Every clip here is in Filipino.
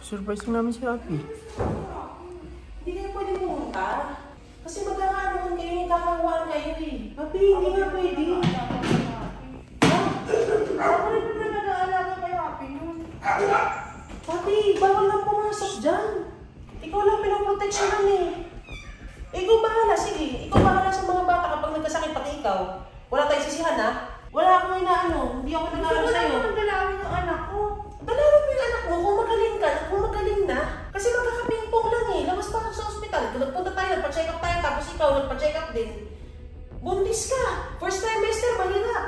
Surprise mo namin si Happy. Hindi kayo pwede pumunta. Kasi magkakaroon kayo, kakawaan kayo eh. Happy, hindi nga pwede. Ako rin na nag-aalaga kay Happy nun. Happy, bawal lang pumasok dyan. Ikaw lang pinaproteksyonan eh. Ikaw bahala, sige. Ikaw bahala sa mga bata kapag nagkasakit pati ikaw. Wala tayong sisihan ha. Wala akong inaano. Hindi ako nag-aaral sa'yo. Gusto ko dalawin yung anak ko. Dalawin mo yung anak mo kung magaling ka, kung magaling na. Kasi magkakapingpong lang eh. Lamas pa ka sa ospital. Nagpunta tayo, nagpa-check up tayo, tapos ikaw nagpa-check up din. Buntis ka. First trimester, mahirap.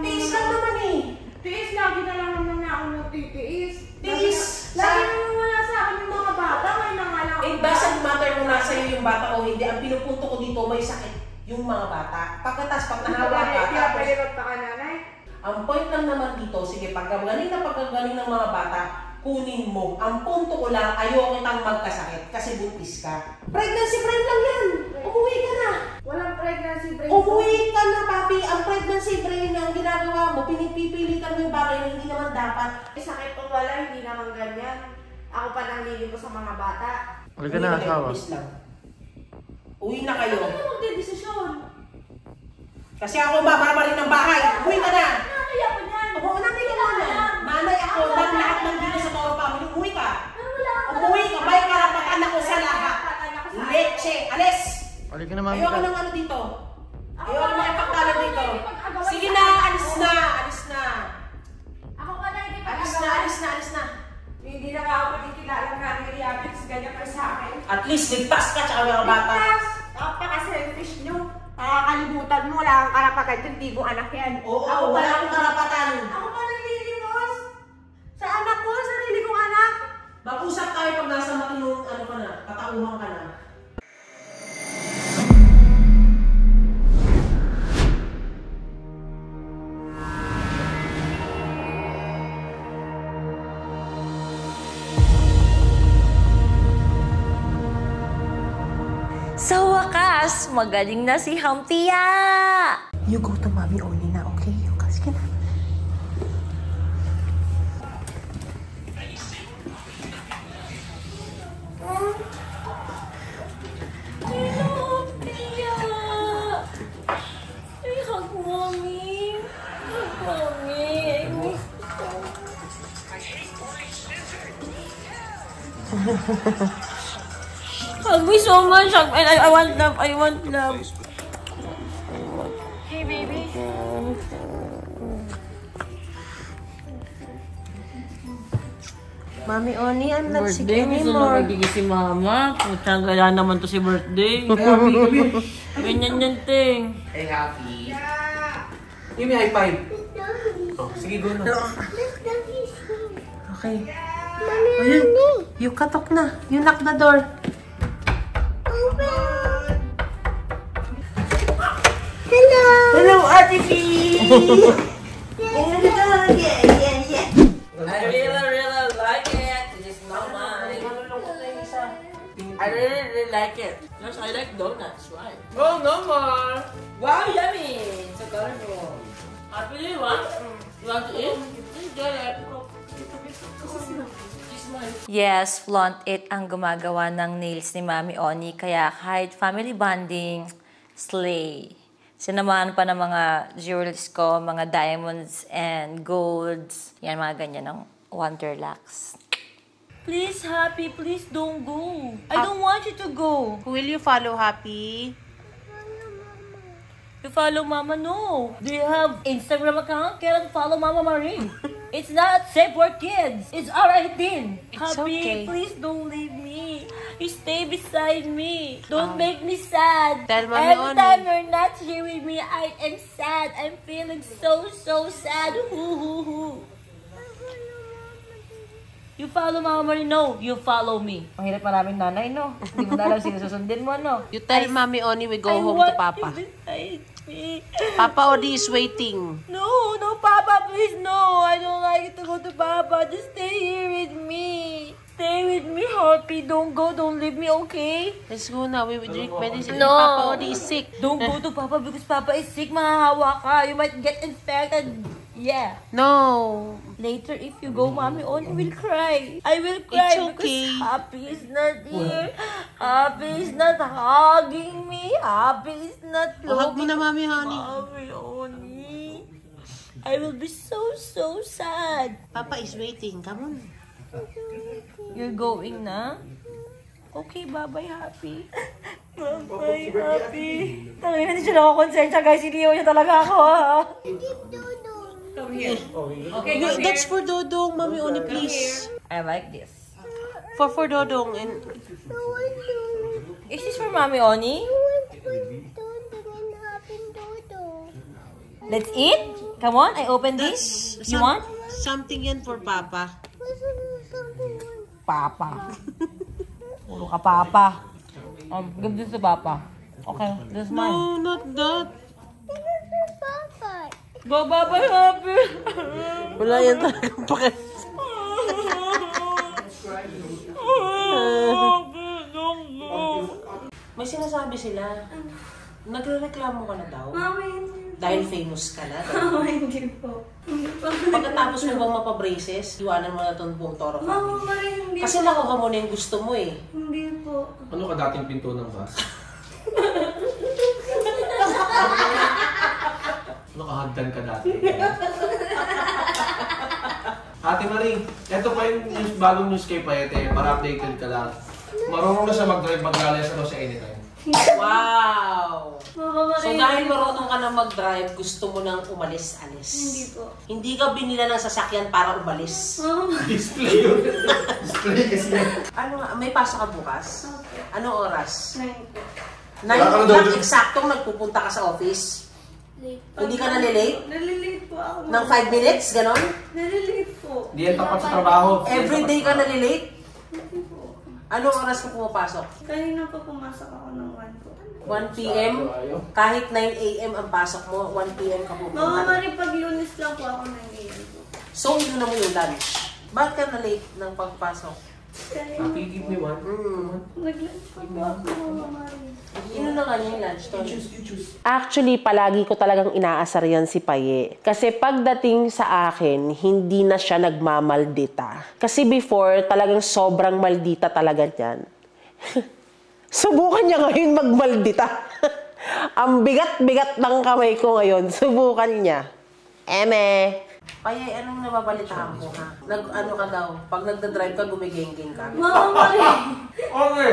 Tiis lang naman eh. Tiis, lagi na lang naman na ako nagtitiis. Tiis. Lagi naman wala sa akin yung mga bata. Ngayon na nga lang. It doesn't matter kung nasa iyo yung bata o hindi. Ang pinupunto ko dito, may sakit yung mga bata. Pagkatas, pag nahawa ka, Pinapahirap pa ka, nanay. ang point lang naman dito, sige, pagkagaling na pagkagaling ng mga bata, kunin mo. Ang punto ko lang, ayaw kitang magkasakit kasi buntis ka. Pregnancy brain lang yan. Umuwi ka na. Walang pregnancy brain. Umuwi ka na, papi. Ang pregnancy brain ang ginagawa mo, pinipilitan mo yung bagay na hindi naman dapat. Sakit o wala, hindi naman ganyan. Ako pa nang lilimo sa mga bata. Wala ka na asawa. Uwi na kayo. Ano yung magdedesisyon? Kasi ako babarabarin ng bahay. Uwi ka na. Nanay ako niyan. Oo, nanay ka na. Nanay ako, ng lahat ng dito sa Toro Family. Umuwi ka. Umuwi ka. May karapatan ako sa lahat. Leche. Alis. Wala ka na, mami. Ayoko ng ano dito. Ayoko ng mga pagkalan dito. Sige na, alis na. Alis na. Ako ka na hindi Alis na, alis na, alis na. Hindi na nga ako magkikilala ng nanay Riabix. Ganyan ka sa akin. At least, ligtas ka tsaka mga bata. Napaka-selfish nyo. Nakakalimutan mo, wala kang karapatan yung tibong anak yan. Oo, wala akong karapatan. Ako pa naglilimos. Sa anak ko, sarili kong anak. Mag-usap tayo pag nasa matinong ano ka na, katauhan ka na. Sa wakas, magaling na si Humpty. You go to Mommy only na, okay? Sige na. Hello, Humpty. Ay, hug mommy. Hug mommy. I miss you. Hug me so much. I want love. I want love. Hey, baby. Mommy Oni, I'm not sick Birthday, gusto na anymore. magiging si mama. Putang gala naman to si birthday. Ganyan yan, ting. Hey, Happy. Give me high five. Oh, sige, go na. Okay. Ayun, you katok na. You knock the door. Hello. Hello, Ate P! I really like it. This is not mine. I really like it. Yes, I like donuts, right? Oh, no more. Wow, yummy! So colorful. Happy, do you want? You want to eat? Enjoy it. Kiss mine. Yes, flaunt it ang gumagawa ng nails ni Mami Oni. Kaya kahit family bonding, slay. Sinamahan pa ng mga jewels ko, mga diamonds and golds. Yan, mga ganyan ng Wonderlux. Please, Happy, please don't go. I don't want you to go. Will you follow Happy? You follow Mama? No. Do you have Instagram account? Cannot follow Mama Marie. It's not safe for kids. It's R18. Happy, okay. please don't leave me. You stay beside me. Don't make me sad. Tell Mommy Every Oni. time you're not here with me, I am sad. I'm feeling so sad. Hoo. You follow Mama Marie? No, you follow me. Ang hirap maraming nanay, no? Hindi mo na alam sino susundin mo, no? You tell Mommy Oni we go I home want to Papa. you beside me. Papa Oni is waiting. No, Papa, please, no. I don't like it to go to Papa. Just stay here with me. Stay with me, Happy. Don't go. Don't leave me, okay? Let's go now. We will drink medicine. No. Papa Oni is sick. Don't go to Papa because Papa is sick. Mahahawa ka. You might get infected. Yeah. No. Later, if you go, Mommy Oni will cry. I will cry It's okay. because Happy is not here. Happy is not hugging me. Happy is not Hug mo na, Mami, honey. Mommy Oni. I will be so sad. Papa is waiting. Come on. You're going na? Okay, bye-bye, Happy. Bye-bye, Happy. Tangin na, hindi siya nakakonsensya, guys. Iniyaw niya talaga ako, ha? Come here. Okay, come here. That's for Dodong, Mami Oni, please. I like this. For Dodong and Is this for Mommy Oni? Let's eat? Come on, I open this. You want? Something yan for Papa. Papa. Puro ka, Papa. Give this to Papa. Okay, this is mine. No, not that. Bye-bye, Happy. Wala yan talagang pakas. May sinasabi sila. Nagre-reklamo ka na daw? Dahil famous ka na? Mama, hindi po. Pagkatapos mo bang mapabraces, iwanan mo na itong buong Toro family. Mama, hindi. Kasi nakuha mo na yung gusto mo eh. Hindi po. Ano ka dating pinto ng bus? Nakahagdan ka dati. Ate Marie, eto pa yung bagong news kay Payete para updated ka lang. Marunong na siya mag-drive, mag-rally sa anytime. Wow! Mama, So dahil marunong ka na mag-drive, gusto mo nang umalis-alis. Hindi po. Hindi ka binila ng sasakyan para umalis. Mama, Display yun. Display kasi yun. Ano nga, may pasok ka bukas? Anong oras? 9 po. 9 o'clock, eksaktong nagpupunta ka sa office. Late. Hindi ka nalilate? Nalilate po ako. Ng 5 minutes, ganon? Nalilate po. Di yan tapat sa trabaho. Everyday ka nalilate? Hindi po. Anong oras ka pumapasok? Kanina po pumasok ako ng 1 po. 1 p.m. Kahit 9 a.m. ang pasok mo, 1 p.m. ka Mama, pupunta. mari pag lunes lang po ako ng AM po. So, yun na mo yung lunch. Bakit ka na-late ng pagpasok? Kanina, Happy, give me one. nag-lunch pa po ako, Mama Mari. Yun na nga yung lunch, Tony. Actually, palagi ko talagang inaasar yan si Paye. Kasi pagdating sa akin, hindi na siya nagmamaldita. Kasi before, talagang sobrang maldita talaga niyan. Subukan niya ngayon magmaldita. Ang bigat-bigat ng kamay ko ngayon, subukan niya. Eme. Paye, anong nababalitahan ko ha? Ano ka daw? Pag nagda-drive ka, gumigengking ka. Mama Mari! Okay.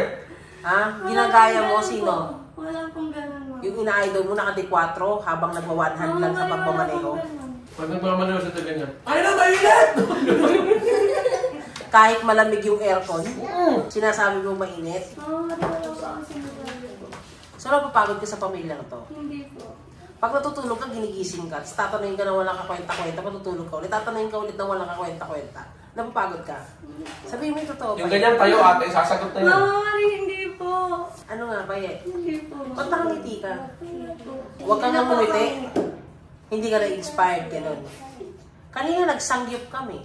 Ha? Ginagaya mo sino? Wala pong ganun, Mama. Yung ina-idol mo naka-4 habang nagwa-one hand lang sa pagmamaneho. Pag nagmamanaw sa taga niya, ay na, mainit! Kahit malamig yung aircon, sinasabi mo mainit. Mama Mari, wala po ako sinasabi. So, napapagod ka sa pamilya na to. Hindi po. Pag natutulog ka, ginigising ka. Tapos tatanungin ka na walang kakwenta-kwenta. Pag natutulog ka ulit, tatanungin ka ulit na walang kakwenta-kwenta. Napapagod ka. Sabihin mo yung totoo. Yung Paye. ganyan tayo ate, sasagot na yan. Mama Mari, hindi po. Ano nga, Paye? Hindi po. Ba't nakangiti ka? Hindi po. Huwag kang ngumiti. Hindi ka na-inspired, gano'n. Kanina nagsangyup kami.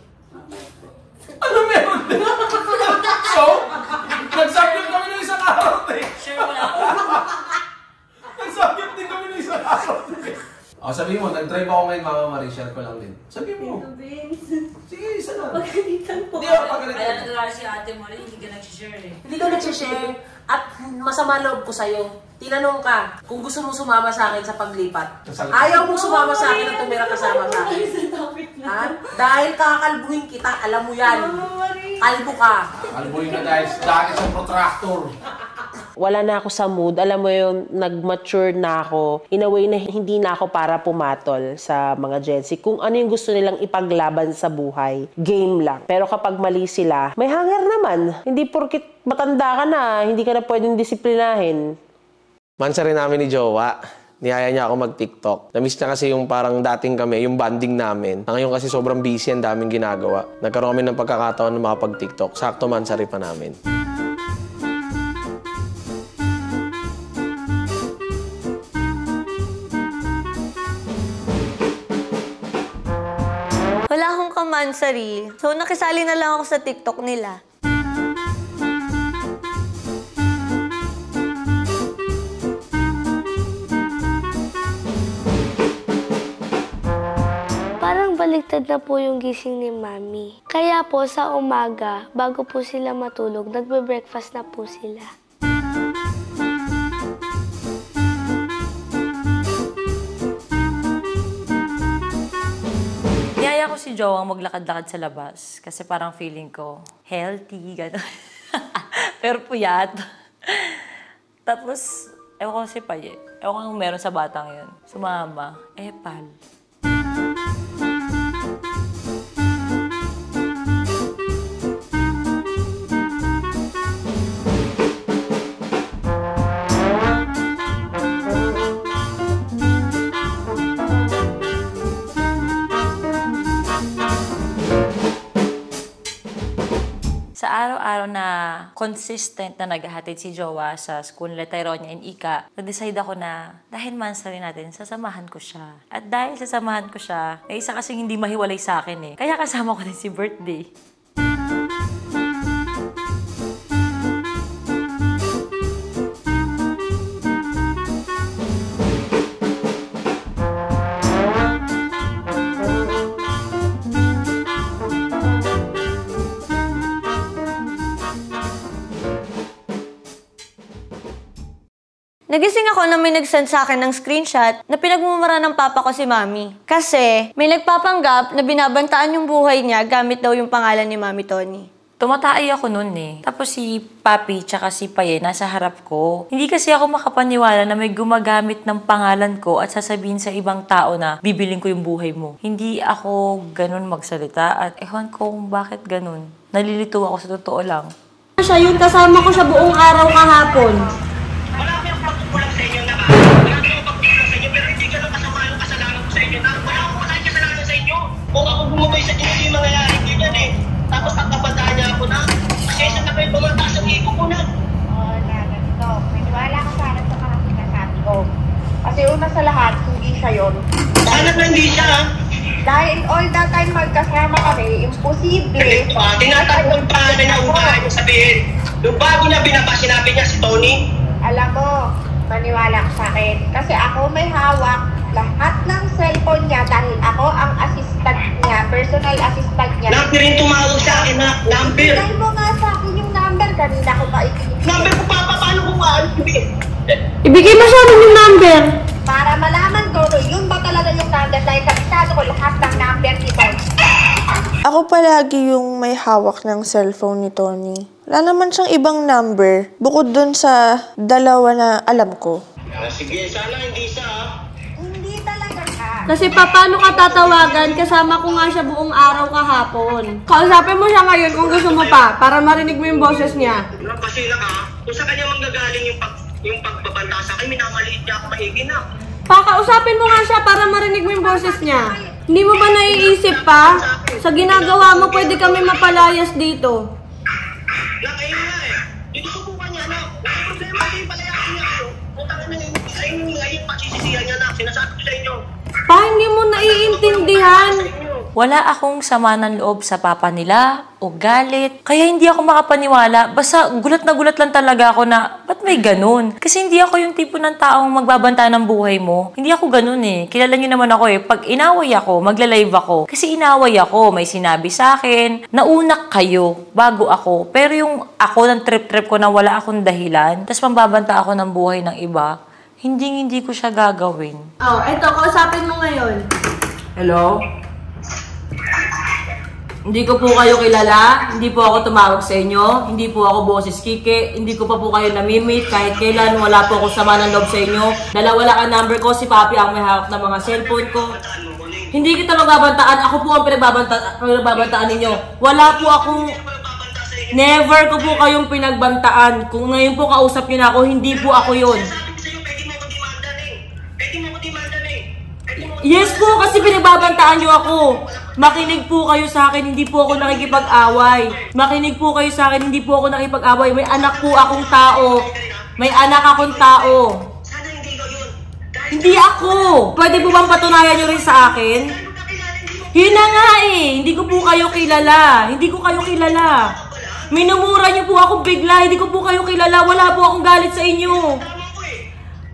Ano meron? So, nagsagip kami ng isang araw, te. Sure wala. Nagsagip din kami ng isang araw, te. Sabihin mo, nag-drive ako ngayon, Mama Marie, share ko lang din. Sabihin mo. Tito Vince. Sige, isa na. Pagkalitan po. Hindi ako Kaya pagalitan. nagagawa si ate mo rin, hindi ka nag-share eh. Hindi ka nagsishare. At masama loob ko sa'yo. Tinanong ka kung gusto mo sumama sa akin sa paglipat. Ayaw mong sumama sa akin at tumira kasama sa akin. Sa topic na. Ha? Dahil kakakalbuhin kita, alam mo yan. Mama Mari. Kalbo ka. Alboy na guys, dati sa protractor. Wala na ako sa mood. Alam mo yung nag-mature na ako. In a way na hindi na ako para pumatol sa mga Gen Z. Kung ano yung gusto nilang ipaglaban sa buhay, game lang. Pero kapag mali sila, may hanger naman. Hindi porkit matanda ka na, hindi ka na pwedeng disiplinahin. Mansa rin namin ni Jowa. Niyaya niya ako mag-TikTok. Namiss niya kasi yung parang dating kami, yung banding namin. Ngayon kasi sobrang busy, ang daming ginagawa. Nagkaroon kami ng pagkakataon na makapag-TikTok. Sakto mansa rin pa namin. Wala akong kamansari. So, nakisali na lang ako sa TikTok nila. Parang baliktad na po yung gising ni Mami. Kaya po sa umaga, bago po sila matulog, nagbe-breakfast na po sila. Niyaya ko si Jowa maglakad-lakad sa labas kasi parang feeling ko healthy, gano'n. Pero puyat. Tapos, ewan ko si Paye. Ewan ko kung meron sa batang yun. Sumama. Pal. Sa araw-araw na consistent na naghahatid si Jowa sa school nila Tyronia and Ika, nag-decide ako na dahil monthsary natin, sasamahan ko siya. At dahil sasamahan ko siya, may isa kasing hindi mahiwalay sa akin eh. Kaya kasama ko din si birthday. Nagising ako na may nag-send sa akin ng screenshot na pinagmumura ng papa ko si Mami. Kasi may nagpapanggap na binabantaan yung buhay niya gamit daw yung pangalan ni Mami Tony. Tumatay ako noon eh. Tapos si Papi tsaka si Paye nasa harap ko. Hindi kasi ako makapaniwala na may gumagamit ng pangalan ko at sasabihin sa ibang tao na bibiling ko yung buhay mo. Hindi ako ganun magsalita at ewan ko kung bakit ganun. Nalilito ako sa totoo lang. Siya yung kasama ko sa buong araw kahapon. Kung ako bumabay sa inyo yung mangyayari ganyan eh. Tapos pagkabandaan niya ako na, kasi sa kayo bumataas ang ego ko na. Oo, na ganito. Maniwala ka sana sa mga sinasabi ko. Kasi una sa lahat, hindi siya yun. Sana na hindi siya ha? Dahil all that time magkasama kami, imposible. Tinatanong pa na upahan yung sabihin. Yung bago niya binaba, sinabi niya si Tony. Alam mo, maniwala ka sa akin. Kasi ako may hawak lahat ng cellphone niya dahil ako ang assistant niya, personal assistant niya. Number rin tumawag sa akin na number. Dahil mo nga sa akin yung number, kanina ko pa itinigil. Number ko papa, paano ko Ibigay mo sa amin yung number. Para malaman ko, yun ba talaga yung number dahil kabisado ko lahat ng number nito. Ako palagi yung may hawak ng cellphone ni Tony. Wala naman siyang ibang number bukod dun sa dalawa na alam ko. Sige, sana hindi siya ha? Hindi talaga siya. Kasi paano ka tatawagan? Kasama ko nga siya buong araw kahapon. Kausapin mo siya ngayon kung gusto mo pa, para marinig mo yung boses niya. Kasi na ka, kung sa kanya manggagaling yung pagbabanta sa akin, minamaliit niya ako maigi na. Pakausapin mo nga siya para marinig mo yung boses niya. Hindi mo ba naiisip pa? Sa ginagawa mo, pwede kami mapalayas dito. Ayun nga eh. Dito subukan niya na. Wala problema, hindi palayasin niya ako. Punta na sa inyo ngayon, pagsisisihan niya na. Sinasabi ko sa inyo. Pa, hindi mo naiintindihan. Wala akong sama ng loob sa papa nila o galit. Kaya hindi ako makapaniwala. Basta gulat na gulat lang talaga ako na, ba't may ganun? Kasi hindi ako yung tipo ng taong magbabanta ng buhay mo. Hindi ako ganun eh. Kilala niyo naman ako eh. Pag inaway ako, magla-live ako. Kasi inaway ako, may sinabi sa akin. Naunak kayo bago ako. Pero yung ako ng trip-trip ko na wala akong dahilan, tapos pambabanta ako ng buhay ng iba, hindi ko siya gagawin. Oh, eto, kausapin mo ngayon. Hello? Hindi ko po kayo kilala, hindi po ako tumawag sa inyo, hindi po ako boses Kike, hindi ko pa po kayo namimit, kahit kailan wala po ako sama ng loob sa inyo. Wala ka number ko, si Papi ang may hawak ng mga cellphone ko. Hindi kita magbabantaan, ako po ang pinagbabantaan ninyo. Wala po akong... Never ko po kayong pinagbantaan. Kung ngayon po kausap niyo na ako, hindi po ako yun. Yes po, kasi pinagbabantaan niyo ako. Makinig po kayo sa akin, hindi po ako nakikipag-away. Makinig po kayo sa akin, hindi po ako nakikipag-away. May anak po akong tao. May anak akong tao. Hindi ako. Pwede po bang patunayan niyo rin sa akin? Yun na nga eh. Hindi ko po kayo kilala. Hindi ko kayo kilala. Minumura niyo po ako bigla. Hindi ko po kayo kilala. Wala po akong galit sa inyo.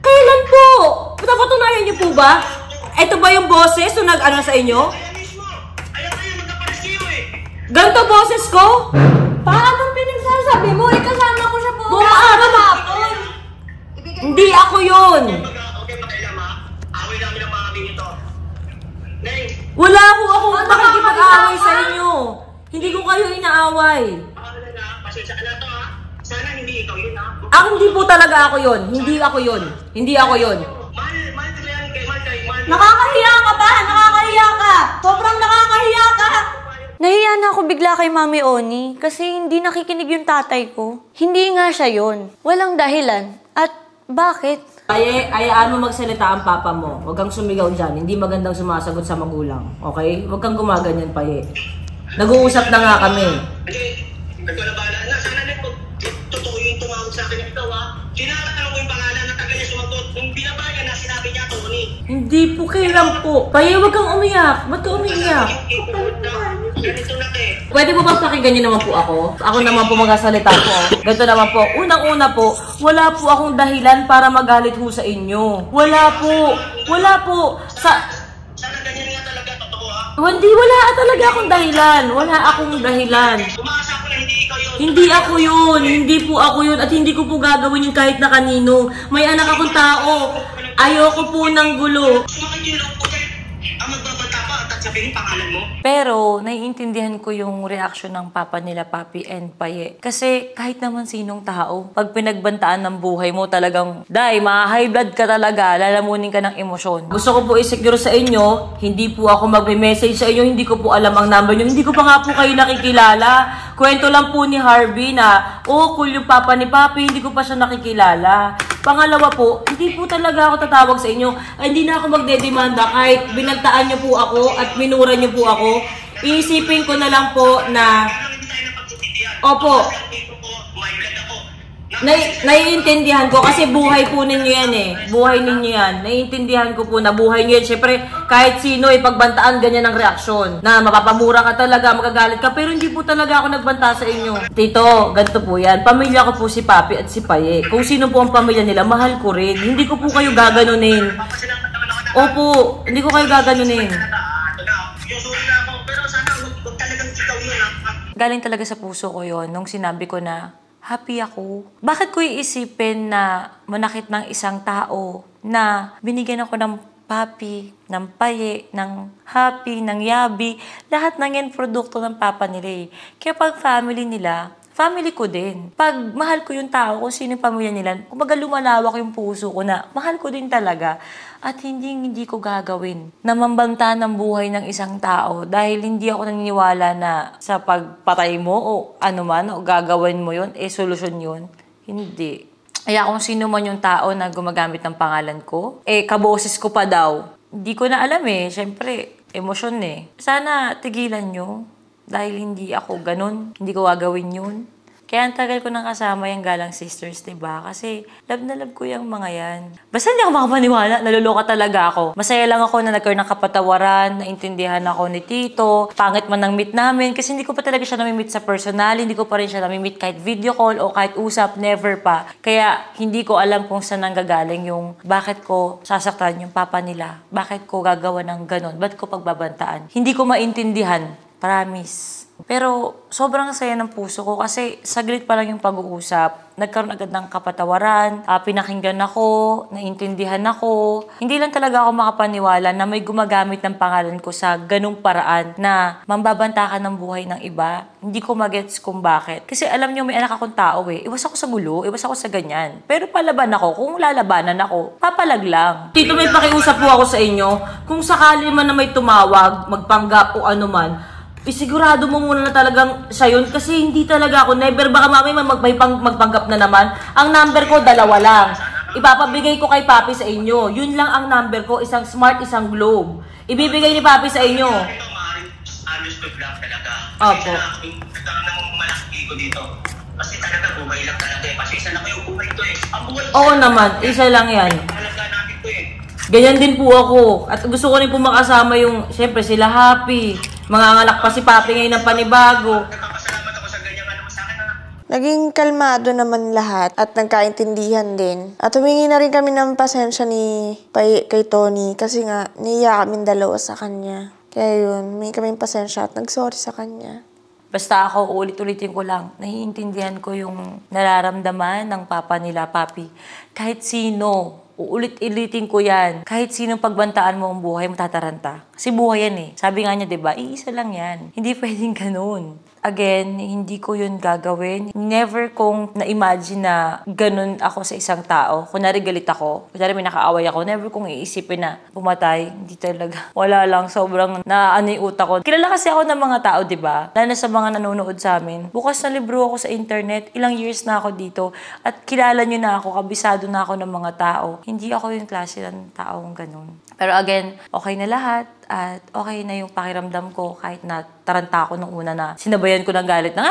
Kailan po? Patunayan niyo po ba? Ito ba yung boses o nag-ano sa inyo? Ganto boses ko? Paano pinagsasabi mo? Kasama ko siya po. Buong araw hapon. Hindi ako yun. Okay, makialam ha. Away namin ang mga kami nito. Nay, Wala ko akong makikipag-aaway sa inyo. Hindi ko kayo inaaway. pasensya ka na to ha. Sana hindi ikaw yun ha. Ang hindi po talaga ako yun. Hindi ako yun. Hindi ako yun. Mahal ko yan kay Mahal. Nakakahiya ka ba? Nakakahiya ka! Sobrang nakakahiya ka! Nahiya na ako bigla kay Mami Oni kasi hindi nakikinig yung tatay ko. Hindi nga siya yun. Walang dahilan. At bakit? Ayaan mo magsalita ang papa mo. Huwag kang sumigaw dyan. Hindi magandang sumasagot sa magulang. Okay? Huwag kang gumaganyan, Paye. Nag-uusap na nga kami. Nagkalabala na. Sana na totoo yung tumawag sa akin ng ikaw ha. Tinatanong ko yung pangalan na taga niya sumagot. Nung binabayan na sinabi niya, Tony. Hindi po kailan po. Paye, huwag kang umiyak. Ba't ka umiiyak? Ganito na eh. Pwede mo ba pakinggan niyo naman po ako? Ako naman po magsasalita po. Ganito naman po. Unang-una po, wala po akong dahilan para magalit ho sa inyo. Wala po. Wala po. Sana ganyan nga talaga, totoo ha. Wala talaga akong dahilan. Wala akong dahilan. Umaasa ko na hindi ikaw yun. Hindi ako yun. Hindi po ako yun. At hindi ko po gagawin yung kahit na kanino. May anak akong tao. Ayoko po ng gulo. Sumakit yung loob ko dyan. Ang magbabanta pa at sabihin pangalan mo. Pero, naiintindihan ko yung reaction ng papa nila, Papi and Paye. Kasi kahit naman sinong tao, pag pinagbantaan ng buhay mo talagang, high blood ka talaga, lalamunin ka ng emosyon. Gusto ko po i-secure sa inyo, hindi po ako magme-message sa inyo, hindi ko po alam ang number nyo, hindi ko pa nga po kayo nakikilala. Kwento lang po ni Harvey na, cool yung papa ni Papi, hindi ko pa siya nakikilala. Pangalawa po, hindi po talaga ako tatawag sa inyo. Ay, hindi na ako magdedemanda kahit binagtaan nyo po ako at minura nyo po ako. Iisipin ko na lang po na, opo, naiintindihan ko kasi buhay po ninyo yan eh. Buhay ninyo yan. Naiintindihan ko po na buhay nyo yan. Siyempre, kahit sino ipagbantaan ganyan ang reaksyon. Na mapapamura ka talaga, magagalit ka. Pero hindi po talaga ako nagbanta sa inyo. Tito, ganito po yan. Pamilya ko po si Papi at si Paye. Kung sino po ang pamilya nila, mahal ko rin. Hindi ko po kayo gaganunin. Opo, hindi ko kayo gaganunin. Galing talaga sa puso ko yon nung sinabi ko na happy ako. Bakit ko iisipin na manakit ng isang tao na binigyan ako ng Papi, ng Paye, ng Happy, ng Yabi, lahat ng yan produkto ng papa nila eh. Kaya pag family nila, family ko din. Pag mahal ko yung tao, kung sino yung pamilya nila, kumbaga lumalawak yung puso ko na mahal ko din talaga. At hindi ko gagawin na mambanta ng buhay ng isang tao dahil hindi ako naniniwala na sa pagpatay mo o ano man o gagawin mo yun, solusyon yun. Hindi. Kaya kung sino man yung tao na gumagamit ng pangalan ko, kaboses ko pa daw. Hindi ko na alam eh. Siyempre, emosyon eh. Sana tigilan nyo dahil hindi ako ganun. Hindi ko gagawin yun. Kaya ang tagal ko nang kasama yung Galang Sisters, diba? Kasi love na love ko yung mga yan. Basta hindi ako makapaniwala, naluloka talaga ako. Masaya lang ako na nagkaroon ng kapatawaran, naintindihan ako ni Tito, pangit man ang meet namin, kasi hindi ko pa talaga siya namimit sa personal, hindi ko pa rin siya namimit kahit video call o kahit usap, never pa. Kaya hindi ko alam kung saan nanggagaling yung bakit ko sasaktan yung papa nila, bakit ko gagawa ng ganon, bakit ko pagbabantaan. Hindi ko maintindihan, promise. Pero sobrang saya ng puso ko kasi saglit pa lang yung pag-uusap. Nagkaroon agad ng kapatawaran, pinakinggan ako, naintindihan ako. Hindi lang talaga ako makapaniwala na may gumagamit ng pangalan ko sa ganung paraan na mambabanta ka ng buhay ng iba. Hindi ko magets kung bakit. Kasi alam niyo may anak akong tao eh. Iwas ako sa gulo, iwas ako sa ganyan. Pero palaban ako, kung lalabanan ako, papalag lang. Tito, may pakiusap po ako sa inyo. Kung sakali man na may tumawag, magpanggap o ano man, isigurado mo muna na talagang siya yun kasi hindi talaga ako, never baka mamaya magpanggap na naman. Ang number ko, 2 lang. Ipapabigay ko kay Papi sa inyo. Yun lang ang number ko, isang Smart, isang Globe. Ibibigay ni Papi sa inyo. Honest to vlog talaga. Opo. Nagkaroon ng malaki ko dito. Kasi talaga buhay lang talaga eh. Kasi isa na ko yung buhay ko eh. Ang buhay ko. Oo naman, isa lang yan. Talaga namin ko eh. Ganyan din po ako. At gusto ko rin po makasama yung, syempre sila Happy. Mga anak pa si Papi ngayon ng panibago. Naging kalmado naman lahat at nagkaintindihan din. At humingi na rin kami ng pasensya ni kay Tony kasi nga niya kaming dalawa sa kanya. Kaya yun, may kaming pasensya at nag-sorry sa kanya. Basta ako, ulit-ulitin ko lang, naiintindihan ko yung nararamdaman ng papa nila, papi. Kahit sino, uulit-ulitin ko yan. Kahit sinong pagbantaan mo ang buhay, matataranta. Kasi buhay yan eh. Sabi nga niya, diba, iisa lang yan. Hindi pwedeng ganun. Again, hindi ko yun gagawin. Never kong na-imagine na ganun ako sa isang tao. Kunwari galit ako, kunwari may nakaaway ako, never kong iisipin na pumatay. Hindi talaga. Wala lang, sobrang naano yung utak ko. Kilala kasi ako ng mga tao, diba? Lalo na sa mga nanonood sa amin. Bukas na libro ako sa internet, ilang years na ako dito. At kilala nyo na ako, kabisado na ako ng mga tao. Hindi ako yung klase ng taong ganun. Pero again, okay na lahat at okay na yung pakiramdam ko kahit na taranta ako nung una na sinabayan ko ng galit ng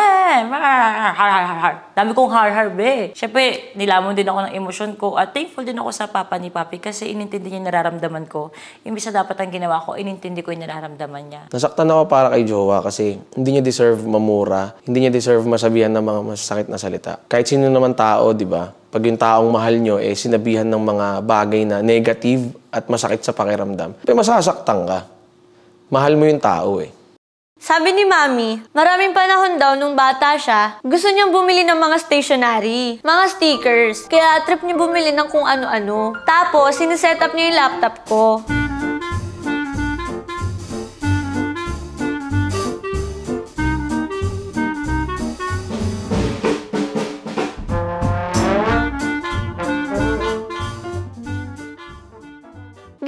dami kong har-har, be. Siyempre, nilamon din ako ng emosyon ko at thankful din ako sa papa ni papi kasi inintindi niya yung nararamdaman ko. Imbis na dapat ang ginawa ko, inintindi ko yung nararamdaman niya. Nasaktan ako para kay jowa kasi hindi niya deserve mamura, hindi niya deserve masabihan ng mga masasakit na salita. Kahit sino naman tao, di ba? Pag yung taong mahal nyo, sinabihan ng mga bagay na negative at masakit sa pakiramdam, pero masasaktan ka. Mahal mo yung tao eh. Sabi ni Mami, maraming panahon daw nung bata siya, gusto niyang bumili ng mga stationery, mga stickers. Kaya trip niya bumili ng kung ano-ano. Tapos, siniset up niya yung laptop ko.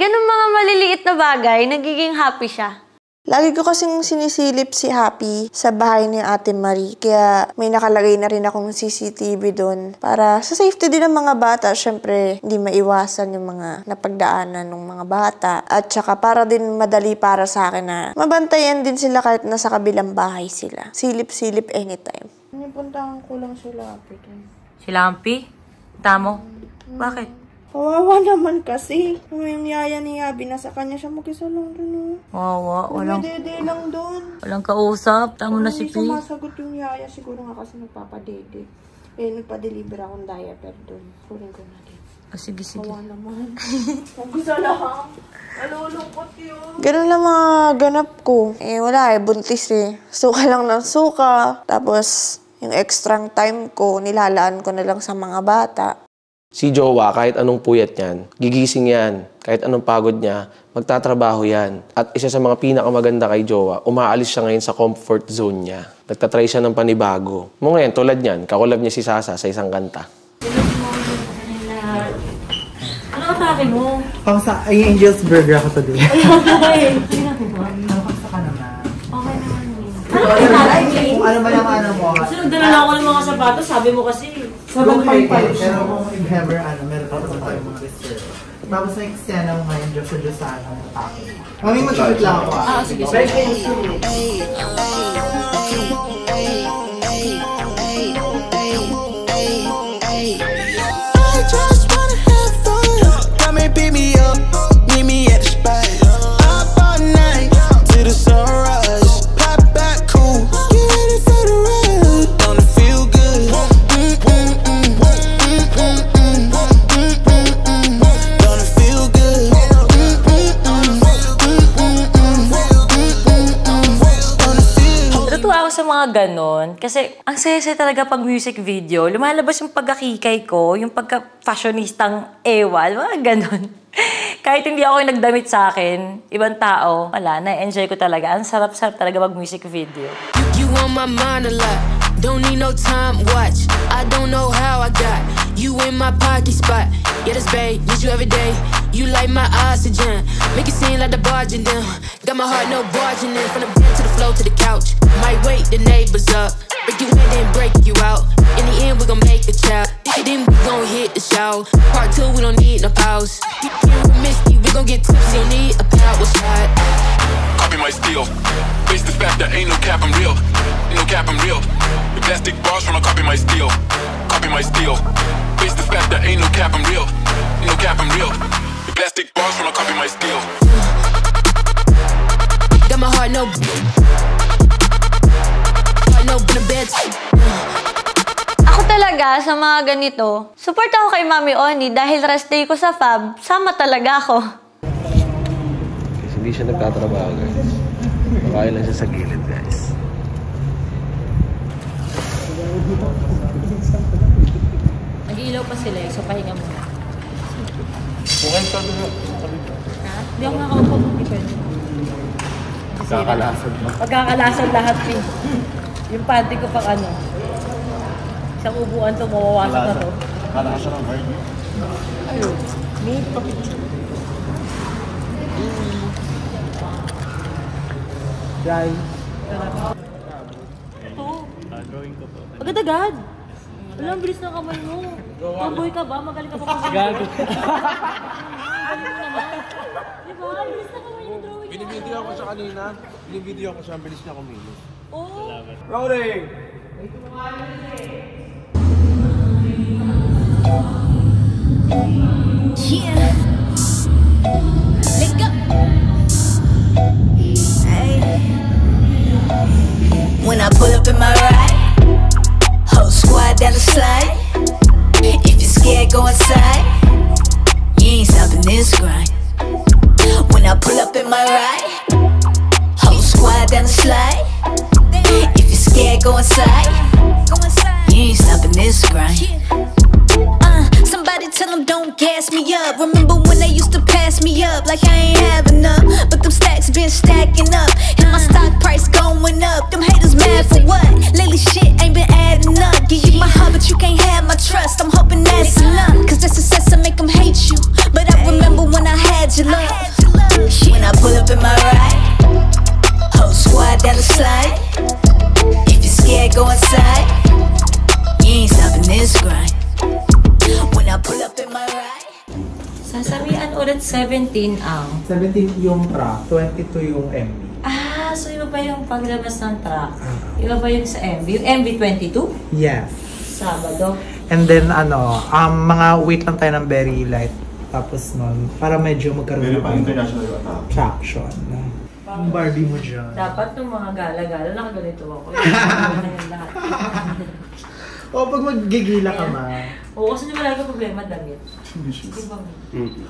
Ganun mga maliliit na bagay, nagiging happy siya. Lagi ko kasing sinisilip si Happy sa bahay ni Ate Marie. Kaya may nakalagay na rin akong CCTV doon. Para sa safety din ng mga bata, syempre hindi maiwasan yung mga napagdaanan ng mga bata. At saka para din madali para sa akin na mabantayan din sila kahit nasa kabilang bahay sila. Silip-silip anytime. Puntahan ko lang sila, Happy. Sila, Ampi? Tamo? Bakit? Kawawa naman kasi. Yung yaya ni Yabi, nasa kanya siya mag-isa lang dun. Wawa, walang... Nagdede lang dun. Walang kausap. Tamo na si Pi. Hindi sumasagot yung yaya. Siguro nga kasi nagpapadede. Nagpa-deliver akong diaper dun. Kunin ko na din. Sige, sige. Kawawa naman. Mag-isa lang. Nalulungkot yun. Ganun lang mga ganap ko. Wala buntis Suka lang ng suka. Tapos, yung extra time ko, nilalaan ko na lang sa mga bata. Si jowa, kahit anong puyat niyan, gigising yan. Kahit anong pagod niya, magtatrabaho yan. At isa sa mga pinakamaganda kay jowa, umaalis siya ngayon sa comfort zone niya. Nagtatry siya ng panibago. Mo ngayon, tulad niyan, kakulab niya si Sasa sa isang kanta. Ano atake mo? Ay, Angel's Burger ako today. Ay, Nakakasta ka naman. okay naman yun. Kung ano ba yung ano mo? Sinagdala na ako ng mga sapatos, sabi mo kasi. 7.5 pero kung if ever, meron pa sa tayo mga reserve. Tapos na eksena mo ngayon, Diyos sa Diyos sa ano, atake. Mami, mag-shoot lang ako. Sige. Sa mga ganon, kasi ang saya-saya talaga pag music video, lumalabas yung pagkakikay ko, yung pagka-fashionistang ewan, mga ganon. Kahit hindi ako yung nagdamit sa akin, ibang tao, wala, na-enjoy ko talaga. Ang sarap-sarap talaga mag music video. You on my mind a lot, don't need no time watch. I don't know how I got you in my pocket spot. Yeah, that's babe, need you every day. You like my oxygen, make it seem like the barging down. Got my heart no barging in, from the bed to the floor to the couch. Might wake the neighbors up, break you in then break you out. In the end we gon' make a child, then we gon' hit the show. Part 2 we don't need no pause. You miss me, we gon' get tipsy, don't need a power shot. Copy my steel, face the fact that ain't no cap, I'm real. Ain't no cap, I'm real. The plastic bars from a copy my steel. Copy my steel, face the fact that ain't no cap, I'm real. Ain't no cap, I'm real. The plastic bars from a copy my steel. Got my heart no in the bed. Ako talaga, sa mga ganito, support ako kay Mami Oni dahil rest day ko sa Fab, sama talaga ako. Kasi hindi siya nagtatrabaho, guys. Makain lang siya sa gilid, guys. Nag-iilaw pa sila so pahinga muna. Okay ka doon. Ha? Hindi ako nakaupo. Hindi pwede. Kakalasad mo. Pagkakalasad lahat eh. Yung panty ko pang ano. Isang upuan to, mawawasak na to. Kalasad ang hard. Ayun. May pa-picture. Dry. Ito. Agad-agad. Wala, ang bilis ng kamay mo. Tomboy ka ba? Magaling ka pa pa. Gago. Magaling mo naman. Di ba? Ang bilis ng kamay yung drawing. Binivideo ako siya kanina. Binivideo ako siya. Ang bilis niya kumilos. Oo. Rolling! Yeah. Let's go. Hey. When I pull up in my ride, whole squad down the slide. If you're scared, go inside. You ain't stopping this grind. When I pull up in my ride, whole squad down the slide. If you're scared, go inside. You ain't stopping this grind. Somebody tell them don't gas me up. Remember when they used to pass me up like I ain't have enough, but them stacks been stacking up and my stock price going up. Them haters mad for what? Lately shit ain't been adding up. Give you my heart but you can't have my trust. I'm hoping that's enough, cause that success will make them hate you, but I remember when I had your love. When I pull up in my ride, whole squad down the slide. If you're scared, go inside. You ain't stopping this grind. When I pull up in my ride. Sasabihan ulit 17 ang... 17 yung track, 22 yung MV. Ah, so iba pa yung paglabas ng track. Iba pa yung sa MV. Yung MV 22? Yes. Sabado. And then mga wait lang tayo ng very light. Tapos nun, para medyo magkaroon ng traction. Ang Barbie mo dyan. Dapat nung mga gala-gala, nakaganito ako. Yung lahat. O, pag maggigila ka ma. Oo, kasi wala ka problema damit. Diba?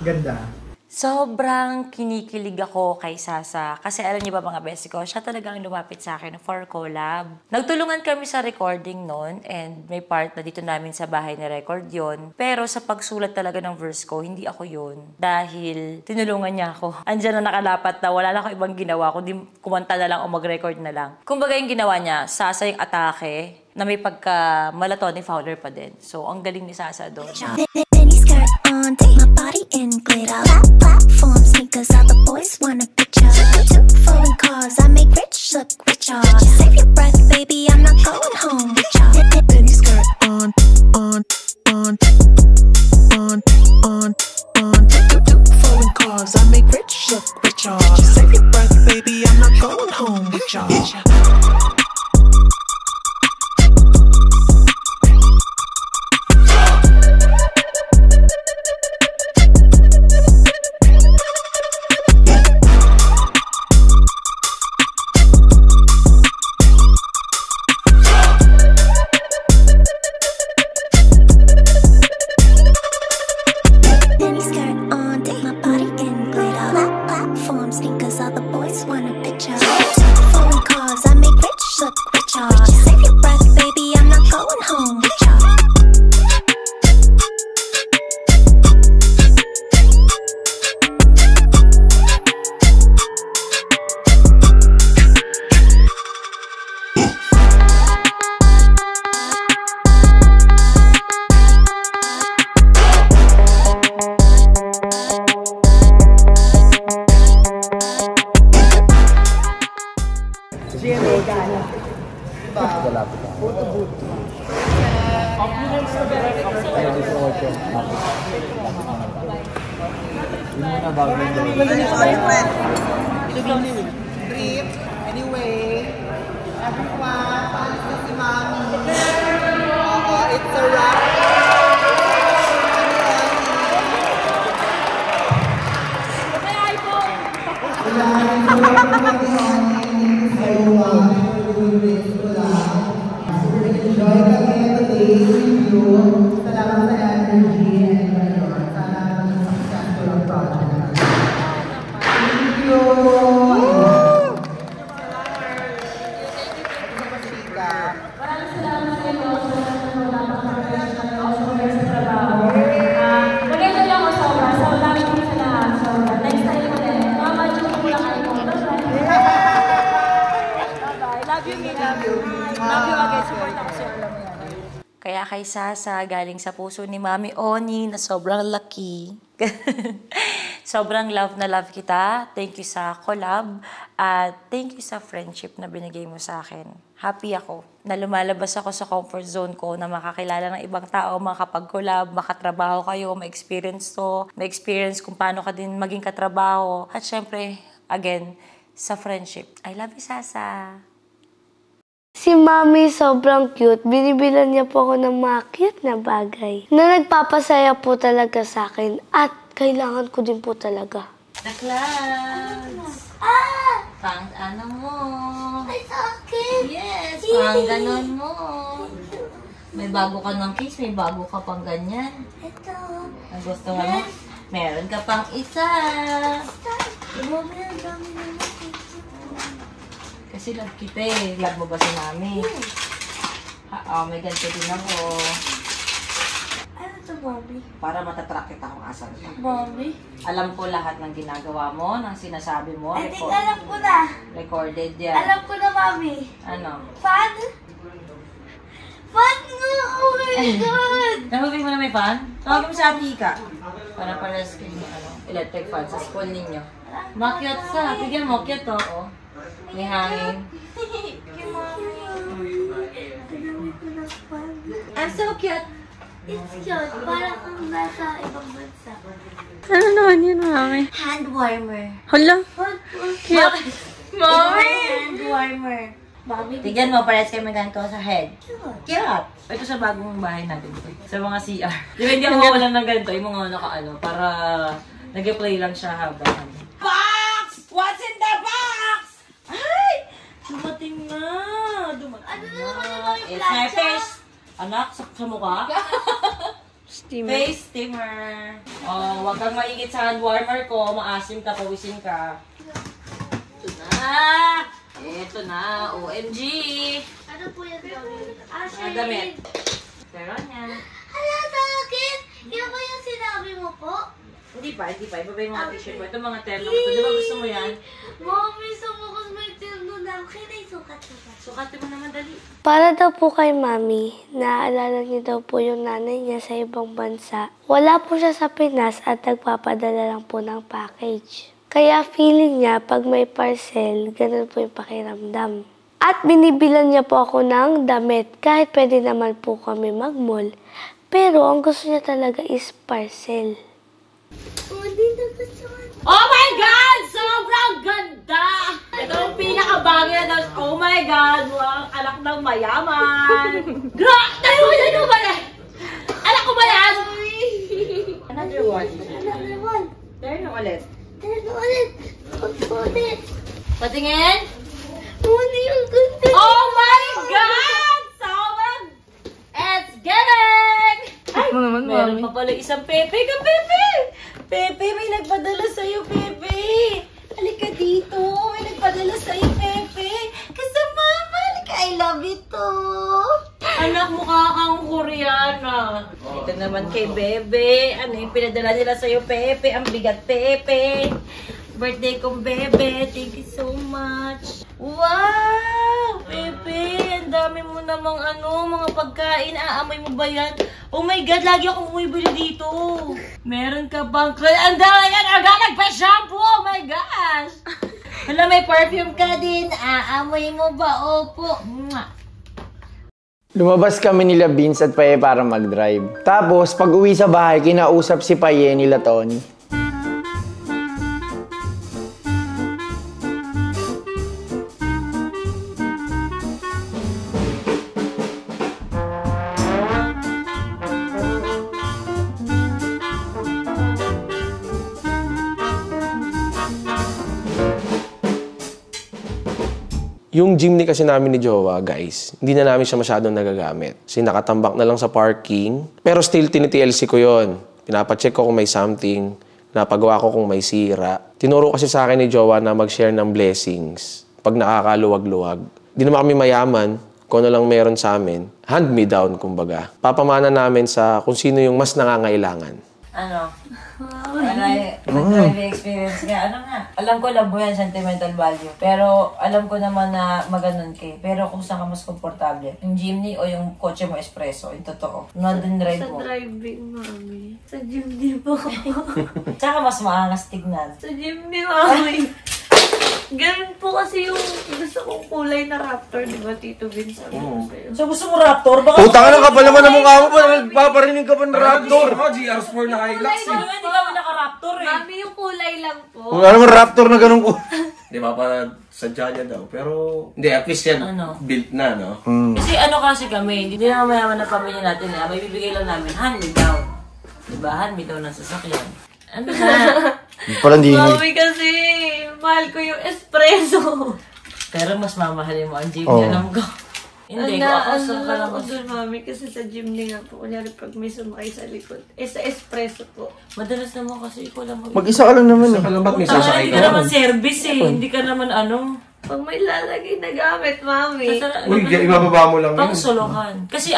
Ganda. Sobrang kinikilig ako kay Sasa. Kasi alam niyo ba mga best ko, siya talagang lumapit sa akin for collab. Nagtulungan kami sa recording noon and may part na dito namin sa bahay na record yon. Pero sa pagsulat talaga ng verse ko, hindi ako yon. Dahil tinulungan niya ako. Andiyan na nakalapat na wala na akong ibang ginawa, kundi kumanta na lang o mag-record na lang. Kumbaga yung ginawa niya, Sasa yung atake, na may pagka-malaton ni Fowler pa din. So, ang galing ni Sasa doon. Mini skirt on, take my body in glitter. Platform sneakers, all the boys want a picture. Two foreign cars, I make rich look richer. Save your breath, baby, I'm not going home with ya. Mini skirt on. Two foreign cars, I make rich look richer. Save your breath, baby, I'm not going home with ya. Anyway, everyone, paalis na si Mami. It's a wrap. Salamat sa energy and sana successful ang project. Thank you! Maraming salamat sa inyo. Kaya kay Sasa, galing sa puso ni Mami Oni na sobrang laki. Sobrang love na love kita. Thank you sa collab. At thank you sa friendship na binigay mo sa akin. Happy ako na lumalabas ako sa comfort zone ko na makakilala ng ibang tao, makapag-collab, makatrabaho kayo, ma-experience to, ma-experience kung paano ka din maging katrabaho. At syempre, again, sa friendship. I love you, Sasa. Si Mami sobrang cute. Binibilan niya po ako ng mga cute na bagay na nagpapasaya po talaga sa akin at kailangan ko din po talaga. The clouds! Pang ano mo? Ay, sa akin! Yes, pang ganon mo. May bago ka ng case, may bago ka pang ganyan. Ito. Ang gusto mo? Meron ka pang isa. Kasi love kita eh. Love mo ba si Mami? May ganito din ako. Ano to, Mami? Para matatrack kita kung asan ka. Mami? Alam ko lahat ng ginagawa mo, ng sinasabi mo. I think alam ko na. Recorded yan. Alam ko na, Mami. Ano? Fan? Fan nga! Oh my God! Nahubig mo na may fan? Tawagin mo sa ati ka. Para screen mo, electric fan sa school ninyo. Makyat sa. Bigyan mo, kyat to. Oh. May hangin. I'm so cute. It's cute. Parang kang nasa ibang bansa. Ano naman yun, Mami? Hand warmer. Hala? Cute. Mami! Hand warmer. Tignan mo, parehas kayo may ganito sa head. Cute! Ito sa bagong bahay natin. Sa mga CR. Di ba hindi ako mawalan ng ganito? Yung mga nakaano, para nag-play lang siya habang. Box! What's in the box? Ay! Dumating na! Dumating na! It's my face! Anak, sa mukha? Steamer. Face steamer. Oh, wag kang maingit sa hand warmer ko. Maasim ka, pawisin ka. Ito na! Ito na! OMG! Ano po yan, Mami? Mga damit. Pero niya. Hala sa akin! Yan ba yung sinabi mo po? Hindi pa. Ibabay mo mga t-shirt mo. Ito mga terno ko. Di ba gusto mo yan? Mami, sa bukas may terno na. Kaya sukat. Sukatin mo naman dali. Para daw po kay Mami, naalala niya daw po yung nanay niya sa ibang bansa. Wala po siya sa Pinas at nagpapadala lang po ng package. Kaya feeling niya pag may parcel, ganun po yung pakiramdam. At binibilan niya po ako ng damit kahit pwede naman po kami mag-mall. Pero ang gusto niya talaga is parcel. Oh my God! Sobrang ganda! Ito ang pinakabangya ng oh my God! Wow, anak ng mayaman! Tayo ba yan? Anak ko ba yan? Another one. Terno ulit. Patingin? Oh my God! Sobrang it's giving! Ay, meron pa pala isang Pepe ka, Pepe! Pepe, may nagpadala sa'yo, Pepe! Halika dito, may nagpadala sa'yo, Pepe! Kasama, halika, I love it to! Anak, mukha kang Koreana. Ito naman kay Bebe. Ano yung pinadala nila sa'yo, Pepe? Ang bigat, Pepe. Birthday kong Bebe. Thank you so much. Wow! Pepe, ang dami mo namang mga pagkain. Aamoy mo ba yan? Oh my God, lagi akong bumibili dito. Meron ka bang... Ang dami yan! Organic pa shampoo! Oh my gosh! Hala, may perfume ka din. Aamoy mo ba? Opo. Mwah. Lumabas kami nila Vince at Paye para mag-drive. Tapos, pag uwi sa bahay, kinausap si Paye nila Tony. Yung jeepney kasi namin ni Jowa, guys, hindi na namin siya masyadong nagagamit. Kasi nakatambak na lang sa parking. Pero still, tiniti-LC ko yon. Pinapacheck ko kung may something. Napagawa ko kung may sira. Tinuro kasi sa akin ni Jowa na mag-share ng blessings pag nakakaluwag-luwag. Di naman kami mayaman. Kung ano lang meron sa amin, hand me down, kumbaga. Papamana namin sa kung sino yung mas nangangailangan. Ano? Ano Driving experience nga. Ano nga? Alam ko, labo yan, sentimental value. Pero alam ko naman na maganon ka. Pero kung saan ka mas komportable, yung jeepney o yung kotse mo espresso, yung totoo. Nandun drive Sa mo. driving, mami. Sa jeepney po. Tsaka mas maangas tignan. Sa jeepney, mami. Ganun po kasi yung gusto kong kulay na Raptor, di ba, Tito Vince? Sabi ko sa'yo. So gusto mo Raptor? Baka Putang na kapal naman ang mukha mo pa. Nagpaparinig ka pa ng Raptor. Ako, GR4 na Hilux eh. Hindi ka mo naka-Raptor eh. Mami, yung kulay lang po. Kung ano naman Raptor na ganun ko. Di ba, para sadya niya daw. Pero, hindi, at least yan, built na, no? Kasi ano kasi kami, hindi na mayaman na pamilya natin eh. May bibigay lang namin, hand-me-down. Diba? Hand-me-down ng sasakyan. Ano na? Parang di Mami kasi, mahal ko yung espresso. Pero mas mamahalin mo ang jeep Oo. niya, alam ko. Hindi, kung ako sa lang ako dun, mami, kasi sa jeepney nga po, kunyari pag may sumakay sa likod, sa espresso po. Madalas naman kasi ikaw lang Mag-isa ka lang naman eh. May sasakay hindi ka naman service eh. Hindi ka naman ano. Pag may lalagay na gamit, mami. Uy, ibababa mo lang Pang yun. solokan. Kasi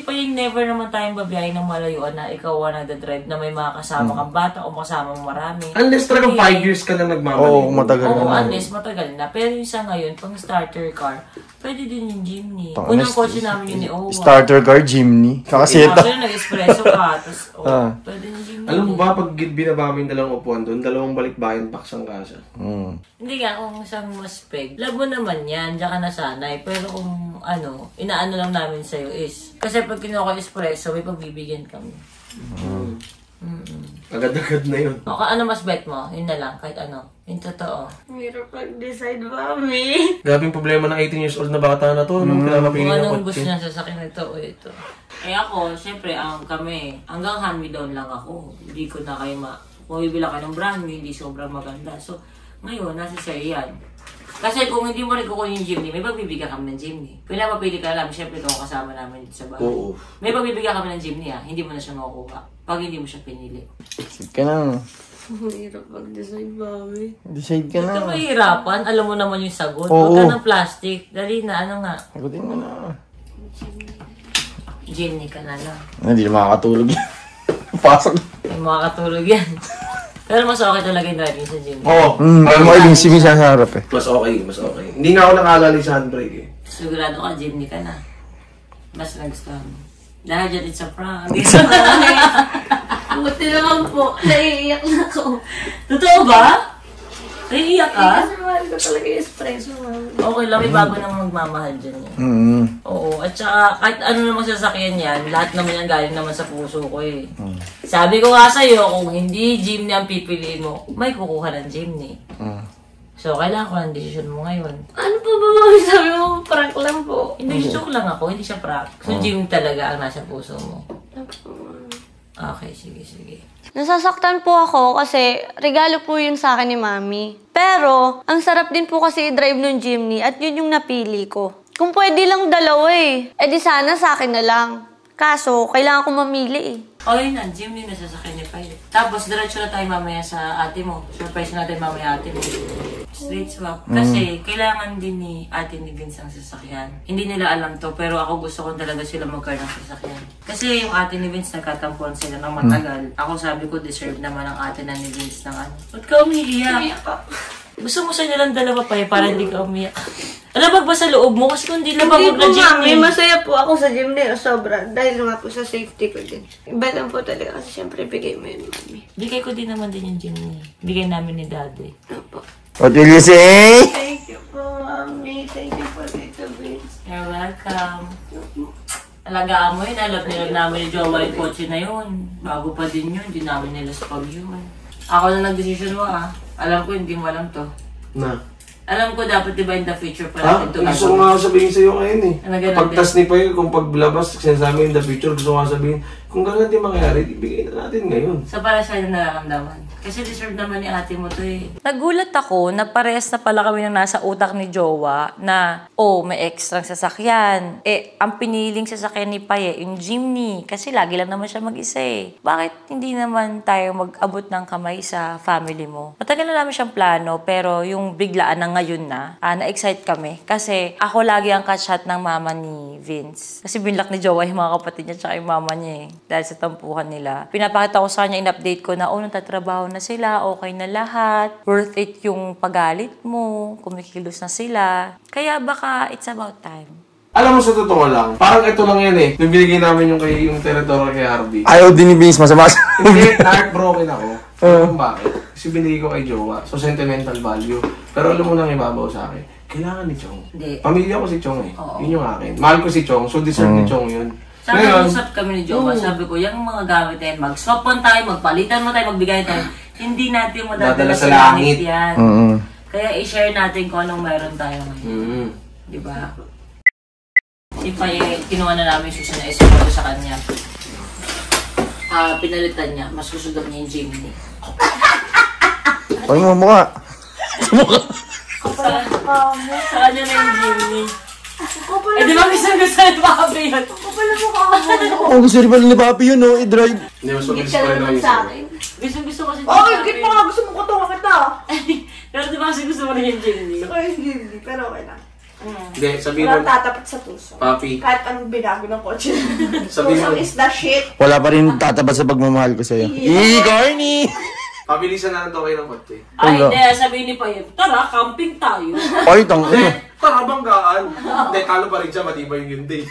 pa yung never naman tayong babiyahin ng malayuan na ikaw ang nagda-drive na may mga kasama kang bata o kasama mo marami. Unless talagang 5 years ka na nagmamali. Oo, matagal Oo, na. unless matagal na. Pero yung sa ngayon, pang starter car, pwede din yung jeepney. Pang Unang honest, kotse namin yun ni Owa. Starter car, jeepney. Kakaseta. Kasi nag-espresso ka, tapos pwede yung jeepney. Alam mo ba, pag binaba mo yung dalawang upuan doon, dalawang balikbayan box ang kasa. Hindi nga, kung isang mas peg, labo naman yan, diyan ka nasanay. Pero kung inaano lang namin sa'yo is, kasi pag kinuha ko espresso, may pagbibigyan kami. Agad-agad na yun. O, ano mas bet mo? Yun na lang, kahit ano. Yung totoo. Hirap mag-decide, mami. Grabe yung problema ng 18 years old na bata na to. Nung pinapapili Kung ng anong gusto kotse. niya sasakyan ito o ito. Eh ako, syempre, kami, hanggang hand-me-down lang ako. Hindi ko na kayo kung bibila kayo ng brand new, hindi sobrang maganda. So, ngayon, nasa sa'yo yan. Kasi kung hindi mo rin kukunin yung jeepney, may pagbibigyan kami ng jeepney. Pinapapili ka lang, syempre kung kasama namin dito sa bahay. Oo. May pagbibigyan kami ng jeepney hindi mo na siya makukuha. Pag hindi mo siya pinili. Decide ka na. Hirap mag-decide, mami. Decide ka Huwag ka na. mahirapan, alam mo naman yung sagot. Oo. Huwag ka ng plastic. Dali na, ano nga. Sagutin mo na. Jeepney ka na lang. Hindi na makakatulog yan. Pasok. May makakatulog yan. Pero mas okay talaga yung driving sa jeepney. Oo. Alam mo, yung simi sa harap eh. Mas okay, mas okay. Hindi nga ako nakaalala sa handbrake eh. Sigurado ka, jeepney ka na. Mas nagustuhan mo. Dahil dyan, it's a prank. Buti naman po. Naiiyak na ako. Totoo ba? Naiiyak ka? Kasi mahal ko talaga yung espresso, mami. Okay lang, may bago nang magmamahal dyan yan. Oo, at saka kahit ano namang sasakyan yan, lahat naman yan galing naman sa puso ko eh. Sabi ko nga sa'yo, kung hindi jeepney ang pipiliin mo, may kukuha ng jeepney. So, kailangan ko ng desisyon mo ngayon. Ano pa ba, mami? Sabi mo, prank lang po. Hindi, joke lang ako, hindi siya prank. So, jeepney talaga ang nasa puso mo. Okay, sige. Nasasaktan po ako kasi regalo po yun sa akin ni Mami. Pero, ang sarap din po kasi i-drive ng jeepney at yun yung napili ko. Kung pwede lang dalawa eh. Eh di sana sa akin na lang. Kaso, kailangan ko mamili eh. O yun na, jeepney na sasakyan ni Pilot. Tapos, diretso na tayo mamaya sa ate mo. Surprise natin mamaya ate mo. Straight swap. Kasi, kailangan din ni ate ni Vince ang sasakyan. Hindi nila alam to, pero ako gusto ko talaga sila magkaroon ng sasakyan. Kasi yung ate ni Vince, nagkatampuan sila ng matagal. Ako sabi ko, deserve naman ang ate na ni Vince ng ano. Ba't ka umiiyak? Umiiyak ka. Gusto mo sa nilang dalawa pa para hindi ka umiyak. Alam ba sa loob mo? Kasi kung hindi labang Hindi po, na jeepney. mami. Masaya po ako sa jeepney. Sobra. Dahil nga po sa safety ko din. Iba lang po talaga kasi syempre bigay mo yun, mami. Bigay ko din naman din yung jeepney. Bigay namin ni daddy. Opo. What will you say? Thank you po, mami. Thank you po, Tito Vince. You're welcome. Alagaan mo yun. Alam nila namin ni Jowa yung kotse na yun. Bago pa din yun. Hindi namin nila spag yun. Ako na nag-decision mo Alam ko hindi mo alam to. Na. Alam ko dapat diba in the future pa natin ito. Gusto ko nga sabihin sa'yo ngayon eh. Ano ganun Pag tas ni Payo, kung paglabas, sinasabi in the future, gusto ko nga sabihin, kung gano'n din mangyari, ibigay na natin ngayon. Sa para sa'yo na nararamdaman. Kasi deserve naman ni ate mo to eh. Nagulat ako na parehas na pala kami na nasa utak ni Jowa na, may extra sasakyan. Ang piniling sasakyan ni Paye, yung jeepney. Kasi lagi lang naman siya mag-isa eh. Bakit hindi naman tayo mag-abot ng kamay sa family mo? Matagal na namin siyang plano, pero yung biglaan ng ngayon na, na-excite kami. Kasi ako lagi ang ka-chat ng mama ni Vince. Kasi binlock ni Jowa yung mga kapatid niya tsaka yung mama niya eh. Dahil sa tampuhan nila. Pinapakita ko sa kanya, in-update ko na, nagtatrabaho na sila, okay na lahat. Worth it yung pagalit mo, kumikilos na sila. Kaya baka it's about time. Alam mo, sa totoo lang, parang ito lang yan eh. Nung binigay namin yung territory kay Harvey. Ayaw din ni Vince, masama. Hindi, heartbroken ako. Alam mo bakit? Kasi binigay ko kay Jowa. So, sentimental value. Pero alam mo nang ibabaw sa akin, kailangan ni Chong. Hindi. Pamilya ko si Chong eh. Oo. Yun yung akin. Mahal ko si Chong, so deserve ni Chong yun. Sabi ko, usap kami ni Jowa, sabi ko, yung mga gamit yan, mag-swapan tayo, magpalitan mo tayo, magbigay tayo. Hindi natin madadala sa langit yan. Kaya i-share natin kung anong meron tayo ngayon. Diba? Si Paye, kinuha na namin yung susunod na sa kanya. Pinalitan niya, mas gusto daw niya yung Jimny. Ay, mo mukha. Sa kanya na yung Jimny. Eh, di ba gusto ni Papi yun? Kapala mo ka ako. Oh, gusto rin pala ni Papi yun, no? I-drive. Hindi, mas Git ka naman sa akin. Gusto kasi Git mo nga. Gusto mo kutungan kita. Pero di ba kasi gusto mo rin yung Jimny? Gusto ko yung Jimny, pero okay lang. Hindi, sabihin mo. Walang tatapat sa puso. Papi. Kahit anong binago ng kotse. Sabihin mo. Pusong is the shit. Wala pa rin tatapat sa pagmamahal ko sa'yo. Corny! Pabilisan na lang to kayo ng kotse. Ay, hindi. Sabihin ni Paye, tara, camping tayo. Ay, Tara, banggaan. Hindi, talo pa rin siya, matibay yung day.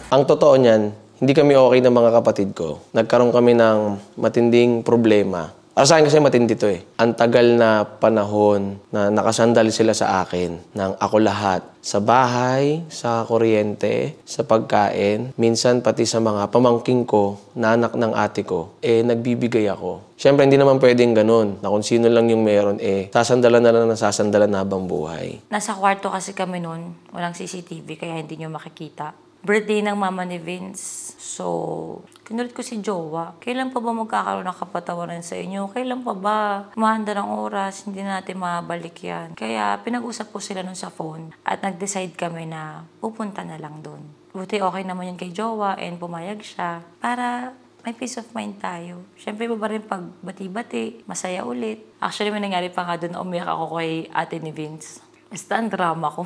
Ang totoo niyan, hindi kami okay ng mga kapatid ko. Nagkaroon kami ng matinding problema. Para sa akin kasi matindi to eh. Ang tagal na panahon na nakasandal sila sa akin ng ako lahat. Sa bahay, sa kuryente, sa pagkain, minsan pati sa mga pamangking ko na anak ng ate ko, nagbibigay ako. Siyempre, hindi naman pwedeng ganun na kung sino lang yung meron, sasandalan na lang na sasandalan na habang buhay. Nasa kwarto kasi kami noon, walang CCTV kaya hindi nyo makikita. Birthday ng mama ni Vince. So, kinulit ko si Jowa. Kailan pa ba magkakaroon ng kapatawaran sa inyo? Kailan pa ba? Mahanda ng oras, hindi natin mabalik yan. Kaya pinag-usap ko sila nun sa phone at nag-decide kami na pupunta na lang doon. Buti okay naman yun kay Jowa and pumayag siya para may peace of mind tayo. Siyempre, iba rin pag bati-bati, masaya ulit. Actually, may nangyari pa nga doon na umiyak ako kay ate ni Vince. Basta ang drama ko.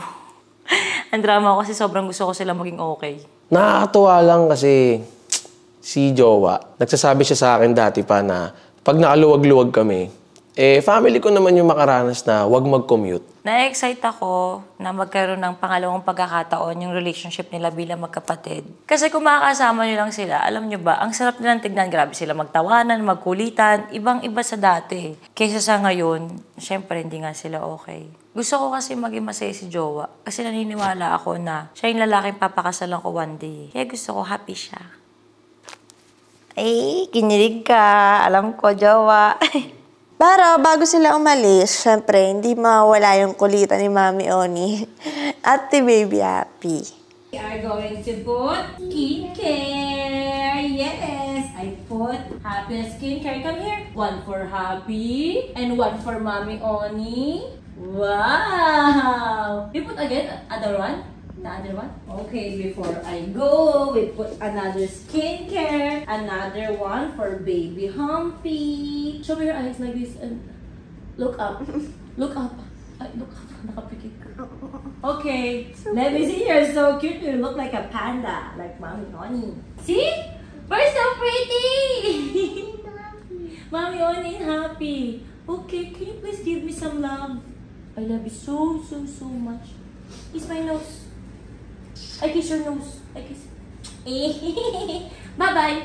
Ang drama ko kasi sobrang gusto ko sila maging okay. Nakakatuwa lang kasi si Jowa, nagsasabi siya sa akin dati pa na pag nakaluwag-luwag kami, family ko naman yung makaranas na wag mag-commute. Na-excite ako na magkaroon ng pangalawang pagkakataon yung relationship nila bilang magkapatid. Kasi kung makakasama nyo lang sila, alam nyo ba, ang sarap nilang tignan. Grabe sila magtawanan, magkulitan, ibang-iba sa dati. Kaysa sa ngayon, syempre hindi nga sila okay. Gusto ko kasi maging masaya si Jowa kasi naniniwala ako na siya yung lalaking papakasalan ko one day. Kaya gusto ko happy siya. Ay, kinilig ka. Alam ko, Jowa. Pero bago sila umalis, syempre, hindi mawala yung kulitan ni Mami Oni at ni Baby Happy. We are going to put skincare. Yes, I put Happy skincare. Come here. One for Happy and one for Mami Oni. Wow! We put again other one. The other one. Okay, before I go, we put another skincare. Another one for baby Humpy. Show me your eyes like this and look up. Look up. Ay, look up. Nakapikit ka. Okay, let me see. You're so cute. You look like a panda, like Mommy Oni. See? We're so pretty. Mommy Oni happy. Okay, can you please give me some love? I love you so, so, so much. Kiss my nose. I kiss your nose. I kiss. Bye-bye.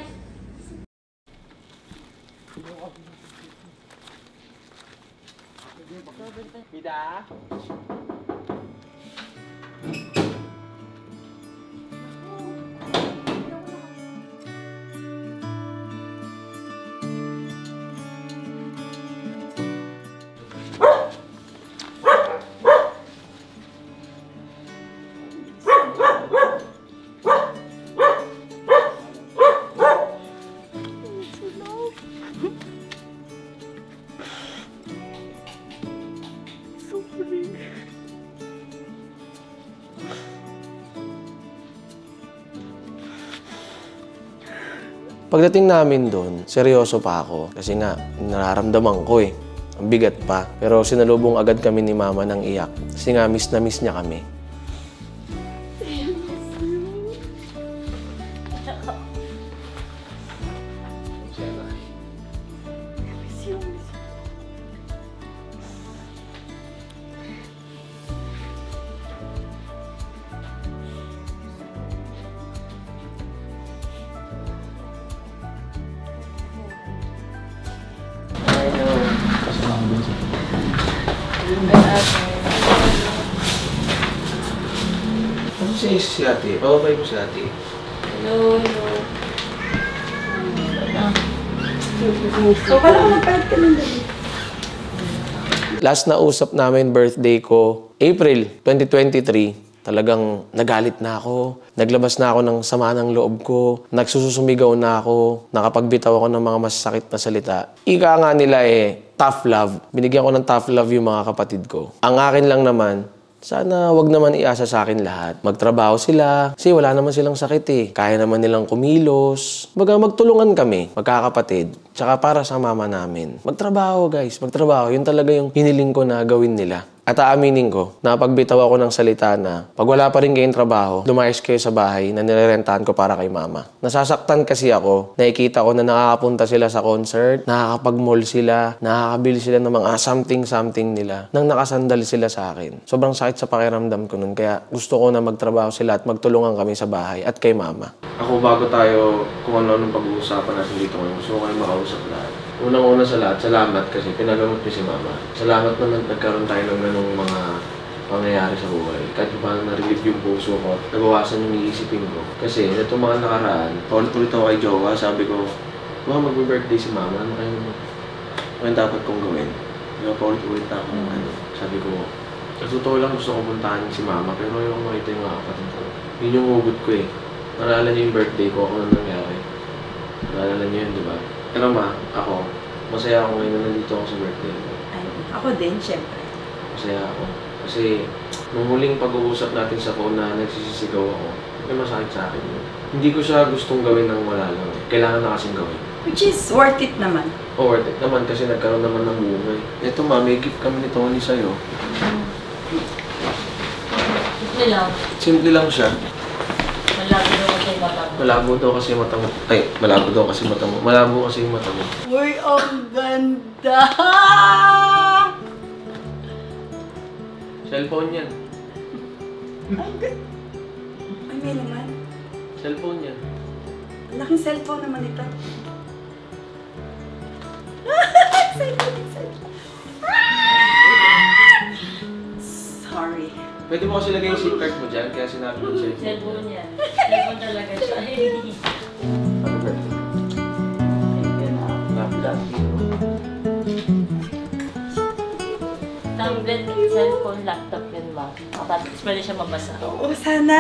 Bida? Pagdating namin doon, seryoso pa ako. Kasi nga, nararamdaman ko eh. Ang bigat pa. Pero sinalubong agad kami ni Mama ng iyak. Kasi nga, miss na miss niya kami. Ano si ate? Pababay ko si ate. Hello, hello. So, pala ko nagpalit ka ng dali. Last na usap namin, birthday ko, April 2023. Talagang nagalit na ako. Naglabas na ako ng sama ng loob ko. Nagsusumigaw na ako. Nakapagbitaw ako ng mga masakit na salita. Ika nga nila tough love. Binigyan ko ng tough love yung mga kapatid ko. Ang akin lang naman, sana wag naman iasa sa akin lahat. Magtrabaho sila. Kasi wala naman silang sakit Kaya naman nilang kumilos. Baga magtulungan kami, magkakapatid. Tsaka para sa mama namin. Magtrabaho guys, magtrabaho. Yun talaga yung hiniling ko na gawin nila. At aaminin ko, napagbitaw ako ng salita na pag wala pa rin kayong trabaho, lumayas kayo sa bahay na nirerentahan ko para kay mama. Nasasaktan kasi ako, nakikita ko na nakakapunta sila sa concert, nakakapag-mall sila, nakakabili sila ng mga something nila, nang nakasandal sila sa akin. Sobrang sakit sa pakiramdam ko nun, kaya gusto ko na magtrabaho sila at magtulungan kami sa bahay at kay mama. Ako bago tayo kung ano-anong pag-uusapan natin dito ngayon, gusto ko kayo makausap lahat. Unang-una sa lahat, salamat kasi pinagamot niyo si Mama. Salamat naman nagkaroon tayo ng ganung mga pangyayari sa buhay. Kahit paano na-relieve yung puso ko, nabawasan yung iisipin ko. Kasi itong mga nakaraan, paulit-ulit ako kay Jowa, sabi ko, mag-birthday si Mama, ano kayo dapat kong gawin? Paulit-ulit ako ng sabi ko, sa totoo lang gusto ko puntahan si Mama, pero ayaw makita yung mga kapatid ko. Yun yung hugot ko Naalala niyo yung birthday ko, ako nang nangyari. Naalala niyo yun, di ba? Pero ako, masaya ako ngayon na nandito ako sa birthday ko. Ako din, syempre. Masaya ako. Kasi, nung huling pag-uusap natin sa phone na nagsisisigaw ako, may masakit sa akin yun. Hindi ko siya gustong gawin ng wala lang. Kailangan na kasing gawin. Which is worth it naman. Worth it naman kasi nagkaroon naman ng buhay. Ito may gift kami ni Tony sa'yo. Simple lang. Simple lang siya. Malabo daw kasi mata mo. Malabo daw kasi mata mo. Malabo kasi yung mata mo. Uy, ang ganda! Cellphone yan. Ay, may naman. Cellphone yan. Laking cellphone naman ito. Sorry. Pwede mo kasi lagay yung SIM card mo dyan, kaya sinabi ko sa'yo. Cellphone yan. Cellphone talaga siya. Ano ba? Tablet, cellphone, laptop yun ba? Tapos pwede siya mabasa. Oo, sana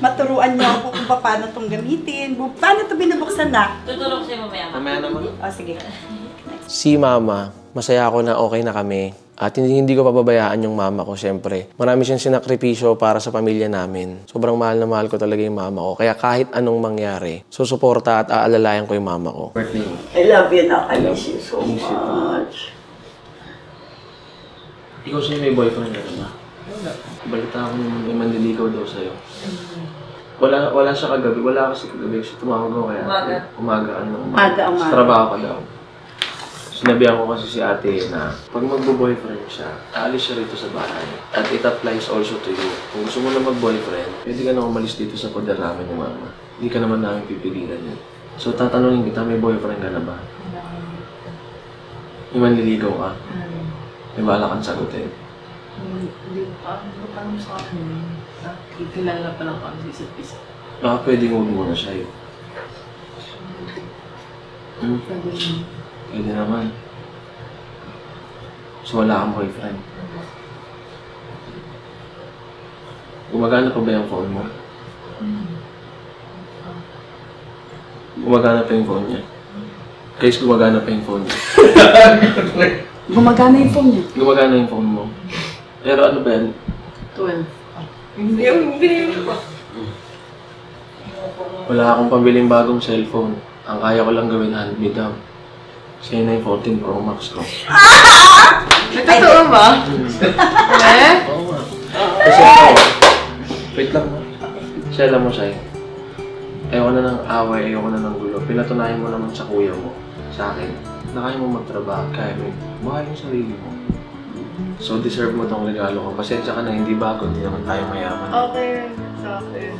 maturuan niyo ako kung paano itong gamitin. Paano ito binubuksan na? Tutulong ko sa'yo mamaya. Mamaya naman. Sige. Si Mama, masaya ako na okay na kami. At hindi ko pababayaan yung mama ko, syempre. Marami siyang sinakripisyo para sa pamilya namin. Sobrang mahal na mahal ko talaga yung mama ko. Kaya kahit anong mangyari, susuporta at aalalayan ko yung mama ko. Birthday. I love you na. I miss you so much. Ikaw sa'yo may boyfriend na ba? Wala. Balita ko may manliligaw daw sa'yo. Wala siya kagabi. Wala kasi kagabi kasi tumawag ko kaya. Umaga. Sa trabaho ka daw. Sinabihan ko kasi si ate na pag magbo-boyfriend siya, aalis siya rito sa bahay. At it applies also to you. Kung gusto mo na mag-boyfriend, pwede ka na umalis dito sa poder namin ni Mama. Hindi ka naman namin pipigilan yun. So tatanungin kita, may boyfriend ka na ba? May manliligaw ka? May bala kang sagutin? Hindi pa. Ano sa akin? Kilala pa lang kami sa isa't isa. Baka pwedeng huwag muna siya yun. Pwede naman. So wala kang boyfriend. Gumagana pa ba yung phone mo? Gumagana pa yung phone niya? Guys, gumagana pa yung phone niya. Gumagana yung phone niya? Gumagana yung phone mo. Pero ano ba yan? 12. Hindi. Wala akong pambiling bagong cellphone. Ang kaya ko lang gawin, hand me down. Sa'yo na yung 14 Pro Max ko. Totoo ba? Eh? Kasi wait lang mo. Kasi alam mo, Shai, ayoko na ng away, ayoko na ng gulo. Pinatunayan mo naman sa kuya mo, sa akin, na kaya mo magtrabaho, kaya mo mahal yung sarili mo. So, deserve mo tong regalo ko. Pasensya ka na, hindi bago, hindi naman tayo mayaman. Okay, sa akin.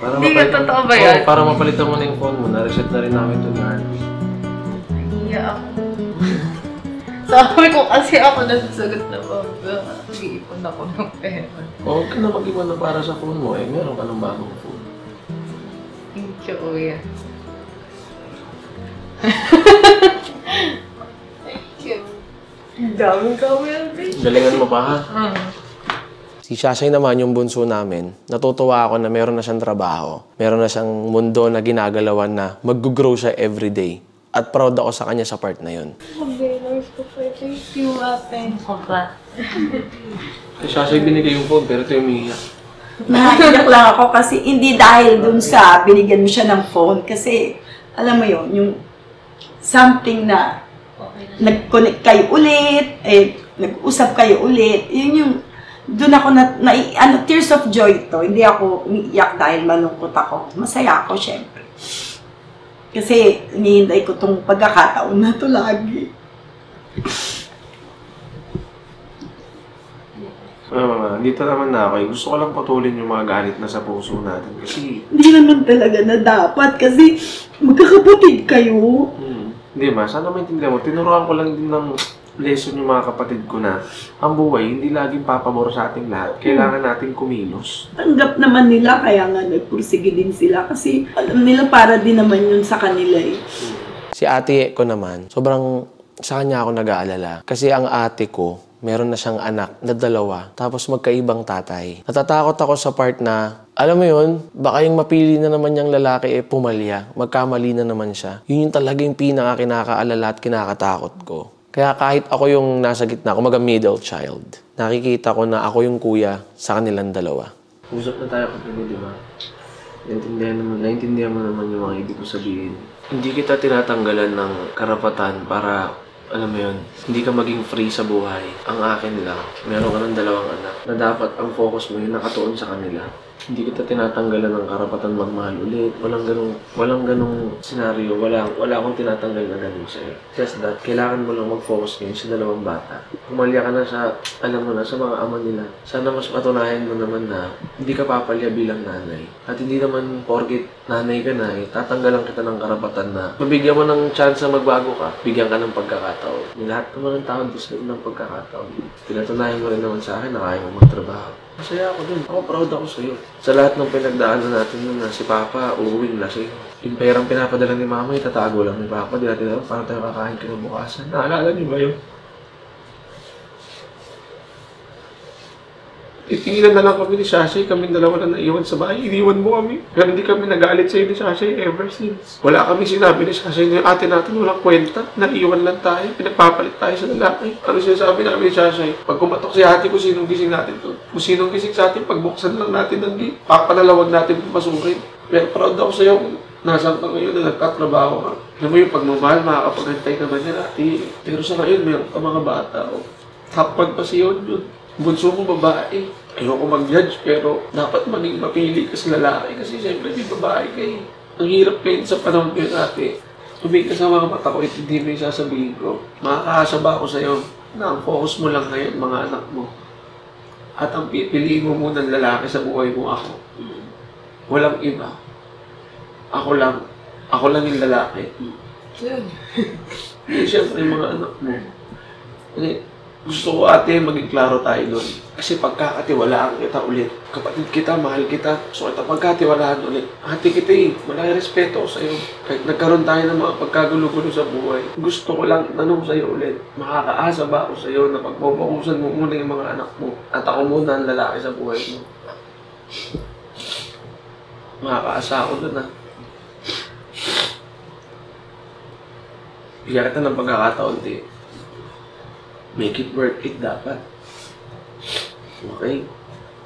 Para Hindi ka totoo ba yan? Oo, para mapalitan mo na yung phone mo. Na-reset na rin namin ito ni Harvey. Nahiya ako. Sabi ko kasi ako nasasagot na ba? Nag-iipon ako ng pera. Huwag ka na mag-iwan na para sa phone mo. Eh, meron ka ng bagong phone. Thank you, kuya. Thank you. Ang daming gawin. Galingan mo pa, ha? Si Shashay naman, yung bunso namin, natutuwa ako na meron na siyang trabaho. Meron na siyang mundo na ginagalawan na mag-grow siya everyday. At proud ako sa kanya sa part na yun. Pag-gainers ko pa. Thank you, ate. Sobra. Si Shashay binigay yung phone, pero ito yung umiiyak. Naiiyak lang ako kasi hindi dahil dun sa binigyan mo siya ng phone. Kasi, alam mo yun, yung something na nag-connect kayo ulit, nag-usap kayo ulit, yun yung doon ako tears of joy to. Hindi ako umiiyak dahil malungkot ako. Masaya ako, syempre. Kasi hinihintay ko tong pagkakataon na to lagi. Mama, dito naman na ako. Gusto ko lang putulin yung mga galit na sa puso natin. Kasi... Hindi naman talaga na dapat kasi magkakapatid kayo. Hindi ma, sana maintindihan mo. Tinuruan ko lang din ng lesson yung mga kapatid ko na ang buhay hindi laging papabor sa ating lahat. Kailangan natin kumilos. Tanggap naman nila, kaya nga nagpursige din sila kasi alam nila para din naman yun sa kanila eh. Si ate ko naman, sobrang sa kanya ako nag-aalala. Kasi ang ate ko, meron na siyang anak na 2, tapos magkaibang tatay. Natatakot ako sa part na, alam mo yun, baka yung mapili na naman niyang lalaki pumalya, magkamali na naman siya. Yun yung talagang pinaka-kinakaalala at kinakatakot ko. Kaya kahit ako yung nasa gitna, kumaga middle child, nakikita ko na ako yung kuya sa kanilang 2. Usap na tayo kapag di ba? Naintindihan mo naman yung mga ibig ko sabihin. Hindi kita tinatanggalan ng karapatan para, alam mo yun, hindi ka maging free sa buhay. Ang akin lang, meron ka ng 2 anak na dapat ang focus mo yung nakatuon sa kanila. Hindi kita tinatanggalan ng karapatan magmahal ulit. Walang ganong senaryo. Wala akong tinatanggal na ganun sa'yo. Just that, kailangan mo lang mag-focus ngayon sa 2 bata. Pumalya ka na sa, alam mo na, sa mga ama nila. Sana mas patunayan mo naman na hindi ka papalya bilang nanay. At hindi naman porket nanay ka na, tatanggalan kita ng karapatan na mabigyan mo ng chance na magbago ka. Bigyan ka ng pagkakataon. Lahat naman ng tao gusto ng pagkakataon. Tinatunayan mo rin naman sa akin na kaya mo magtrabaho. Masaya ako dun. Ako proud ako sa'yo. Sa lahat ng pinagdaanan natin nun na si Papa uuwing lasing. Yung perang pinapadala ni Mama, itatago lang ni Papa. Di natin alam paano tayo kakain kinabukasan. Naalala niyo ba yun? Titinginan na lang kami ni Shashay. Kami 2 na naiwan sa bahay. Iniwan mo kami. Pero hindi kami nagalit sa'yo ni Shashay ever since. Wala kami sinabi ni Shashay na yung ate natin walang kwenta. Naiwan lang tayo. Pinagpapalit tayo sa lalaki. Ano sinasabi namin ni Shashay? Pag kumatok si ate, kung sinong gising natin to. Kung sinong gising sa atin, pagbuksan lang natin ng gate. Papanalawag natin pasukin. Pero proud ako sa'yo kung nasaan ka ngayon na nagtatrabaho ka. Alam mo yung pagmamahal, makakapaghantay naman yan ate. Pero sa ngayon, meron ka mga bata. Top 1 pa si yun. Bunso mo babae. Ayoko mag-judge pero dapat maging mapili ka sa lalaki kasi siyempre may babae kayo. Ang hirap kayo sa panahon ko yun ate. Tumig ka sa mga mata ko, hindi mo yung sasabihin ko. Makakaasa ba ako sa'yo na ang focus mo lang ngayon mga anak mo. At ang pipiliin mo muna ng lalaki sa buhay mo ako. Walang iba. Ako lang yung lalaki. Hindi siyempre yung mga anak mo. Gusto ko ate, maging klaro tayo doon. Kasi pagkakatiwalaan kita ulit. Kapatid kita, mahal kita. So kita pagkatiwalaan ulit. Ate kita malaki respeto ko sa'yo. Kahit nagkaroon tayo ng mga pagkagulo-gulo sa buhay. Gusto ko lang tanong sa'yo ulit. Makakaasa ba ako sa'yo na pagpapakusan mo muna yung mga anak mo? At ako muna ang lalaki sa buhay mo. Makakaasa ako doon ha. Bigyan kita ng pagkakataon di. Make it worth it dapat. Okay?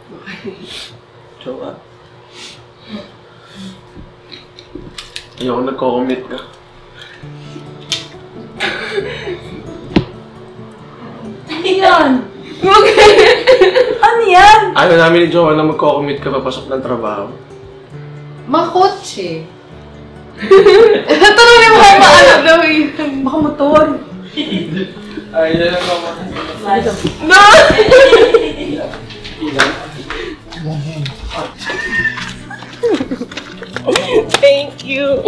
Okay. Jowa. Ayoko nagko-commit ka. yan? Ano yan? Ano namin ni Jowa na magko-commute ka papasok ng trabaho? Mga kotse. Tanongin mo kayo maalam daw yun. Baka motor. Ay, yan ang mama. No! Thank you.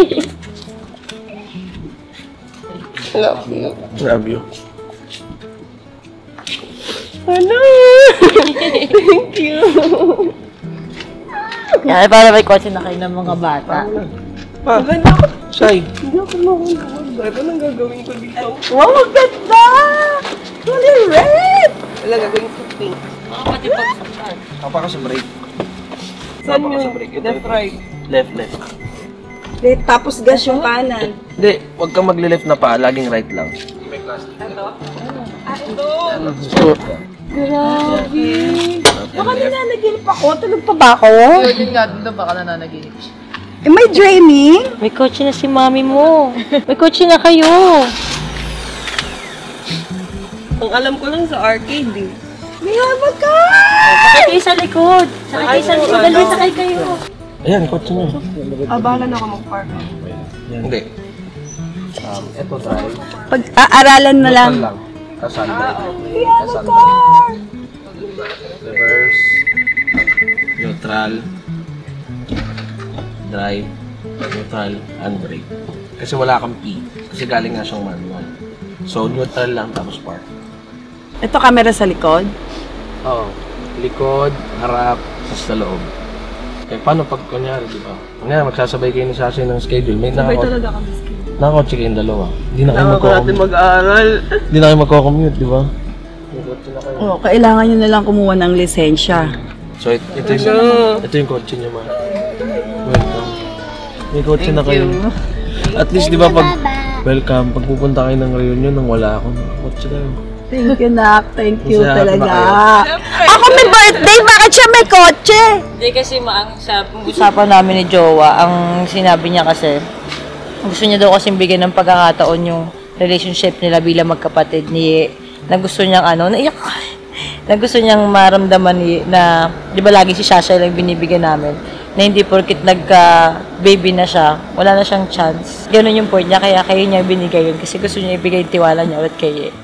Love you. Love you. Ano? Thank you. Yan, para may kotse na kayo ng mga bata. Maganda ako. Say. Hindi ako makuha. Ito nang gagawin ko dito. Wow, ang ganda! Kulay red! Wala gagawin ko pink. Ako pa ka sa break. Saan yung left right? Left. Tapos gas yung kanan. Hindi, huwag kang magle-left na pa. Laging right lang. Grabe. Baka nananaginip ako. Tulog pa ba ako? Yun nga, doon baka nananaginip siya. Am I dreaming? May kotse na si mami mo. May kotse na kayo. Ang alam ko lang sa arcade eh. May hawak ka! Sakay kayo sa likod. Sakay kayo sa likod. Dali, sakay kayo. Ayan, kotse mo. Bahala na ako mag-park. Hindi. Ito drive. Pag-aaralan na lang. Neutral lang. Kasanda. Reverse. Neutral. Drive. Neutral. Handbrake. Kasi wala kang P. Kasi galing nga siyang manual. So, neutral lang tapos park. Ito camera sa likod? Oo. Likod, harap, sa loob. Eh, paano pag kunyari, di ba? Kunyari, magsasabay kayo ni Sasha ng schedule. May Sabay talaga kami schedule. nakakotse kayong dalawa. Hindi na kayo Natin magko-commute. mag-aaral. Hindi na kayo magko-commute, di ba? Oh, kailangan nyo na lang kumuha ng lisensya. So, ito yung kotse niyo, ma. Welcome. May kotse na kayo. At least, di ba, pag welcome, pag pupunta kayo ng reunion nang wala ako, kotse kayo. Thank you, Nak. Thank you Masaya talaga. ba Ako may birthday, bakit siya may kotse? Hindi kasi ang usapan namin ni Jowa, ang sinabi niya kasi, gusto niya daw kasing bigyan ng pagkakataon yung relationship nila bilang magkapatid ni na gusto niyang naiyak na gusto niyang maramdaman na, di ba lagi si Sasha lang binibigyan namin, na hindi porkit nagka-baby na siya, wala na siyang chance. Ganun yung point niya, kaya kayo niya binigay yun kasi gusto niya ibigay yung tiwala niya ulit kay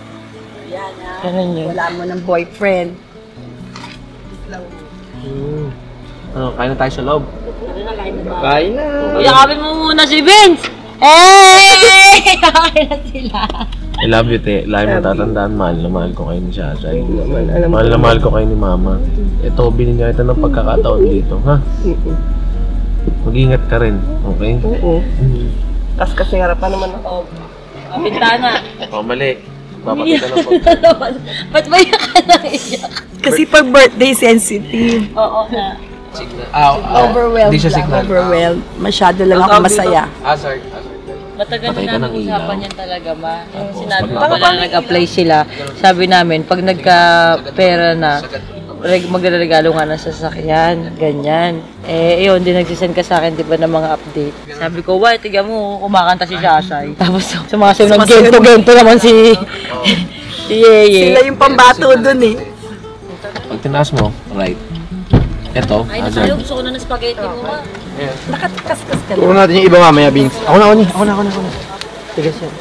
ganun yun. Wala mo ng boyfriend. Kain na tayo sa loob. Kain na. Yakapin mo muna si Vince! Hey! Kakain na sila. I love you, te. Lagi mo tatandaan, mahal na mahal ko kayo ni Sasha. Mahal na mahal ko kayo ni Mama. Ito, binigyan kita ng pagkakataon dito, ha? Mag-ingat ka rin, okay? Oo. Kasi harapan naman ako. Pintana. Mali. Babati ka na po. Ba't ba yan ka na iyak? Kasi pag birthday sensitive. Oo na. Overwhelmed Hindi siya lang. signal. Overwhelmed. Masyado lang ako masaya. Hazard. Matagal Patay ka na ng namin ilaw. usapan yan talaga ba? Yung sinabi ko pala na nag-apply sila, sabi namin, pag nagka-pera na, magre-regalo nga ng sasakyan, ganyan. Yun, din nagsisend ka sa akin, di ba, ng mga update. Sabi ko, why, tiga mo, kumakanta si Shashay. Tapos, sumasayaw ng gento-gento naman si Yeye. Sila yung pambato dun eh. Pag tinaas mo, right. Ito, Ay, hazard. gusto ko na ng spaghetti mo, ma. Nakatkas-kas ka Puro natin yung iba mamaya, Vince. Ako na. Sige, sir.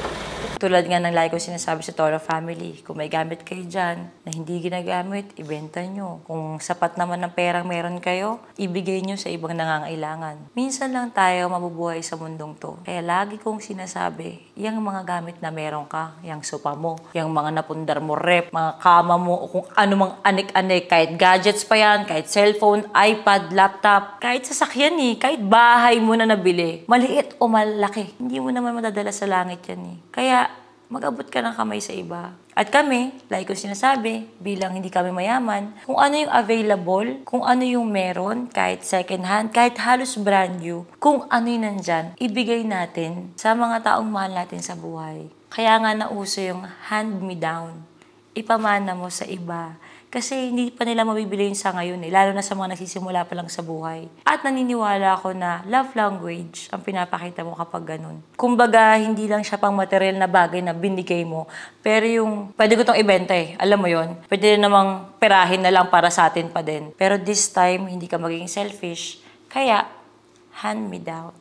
Tulad nga ng lagi ko sinasabi sa Toro family, kung may gamit kayo dyan na hindi ginagamit, ibenta nyo. Kung sapat naman ng perang meron kayo, ibigay nyo sa ibang nangangailangan. Minsan lang tayo mabubuhay sa mundong to. Kaya lagi kong sinasabi, yung mga gamit na meron ka, yung sopa mo, yung mga napundar mo rep, mga kama mo, o kung ano mang anik-anik, kahit gadgets pa yan, kahit cellphone, iPad, laptop, kahit sasakyan kahit bahay mo na nabili, maliit o malaki, hindi mo naman madadala sa langit yan Kaya, mag-abot ka ng kamay sa iba. At kami, like ko sinasabi, bilang hindi kami mayaman, kung ano yung available, kung ano yung meron, kahit second hand, kahit halos brand new, kung ano yung nandyan, ibigay natin sa mga taong mahal natin sa buhay. Kaya nga nauso yung hand-me-down. Ipamana mo sa iba. Kasi hindi pa nila mabibili yun sa ngayon eh, lalo na sa mga nagsisimula pa lang sa buhay. At naniniwala ako na love language ang pinapakita mo kapag ganun. Kumbaga, hindi lang siya pang material na bagay na binigay mo, pero yung pwede ko tong ibenta eh, alam mo yon, pwede namang perahin na lang para sa atin pa din. Pero this time, hindi ka magiging selfish, kaya hand me down.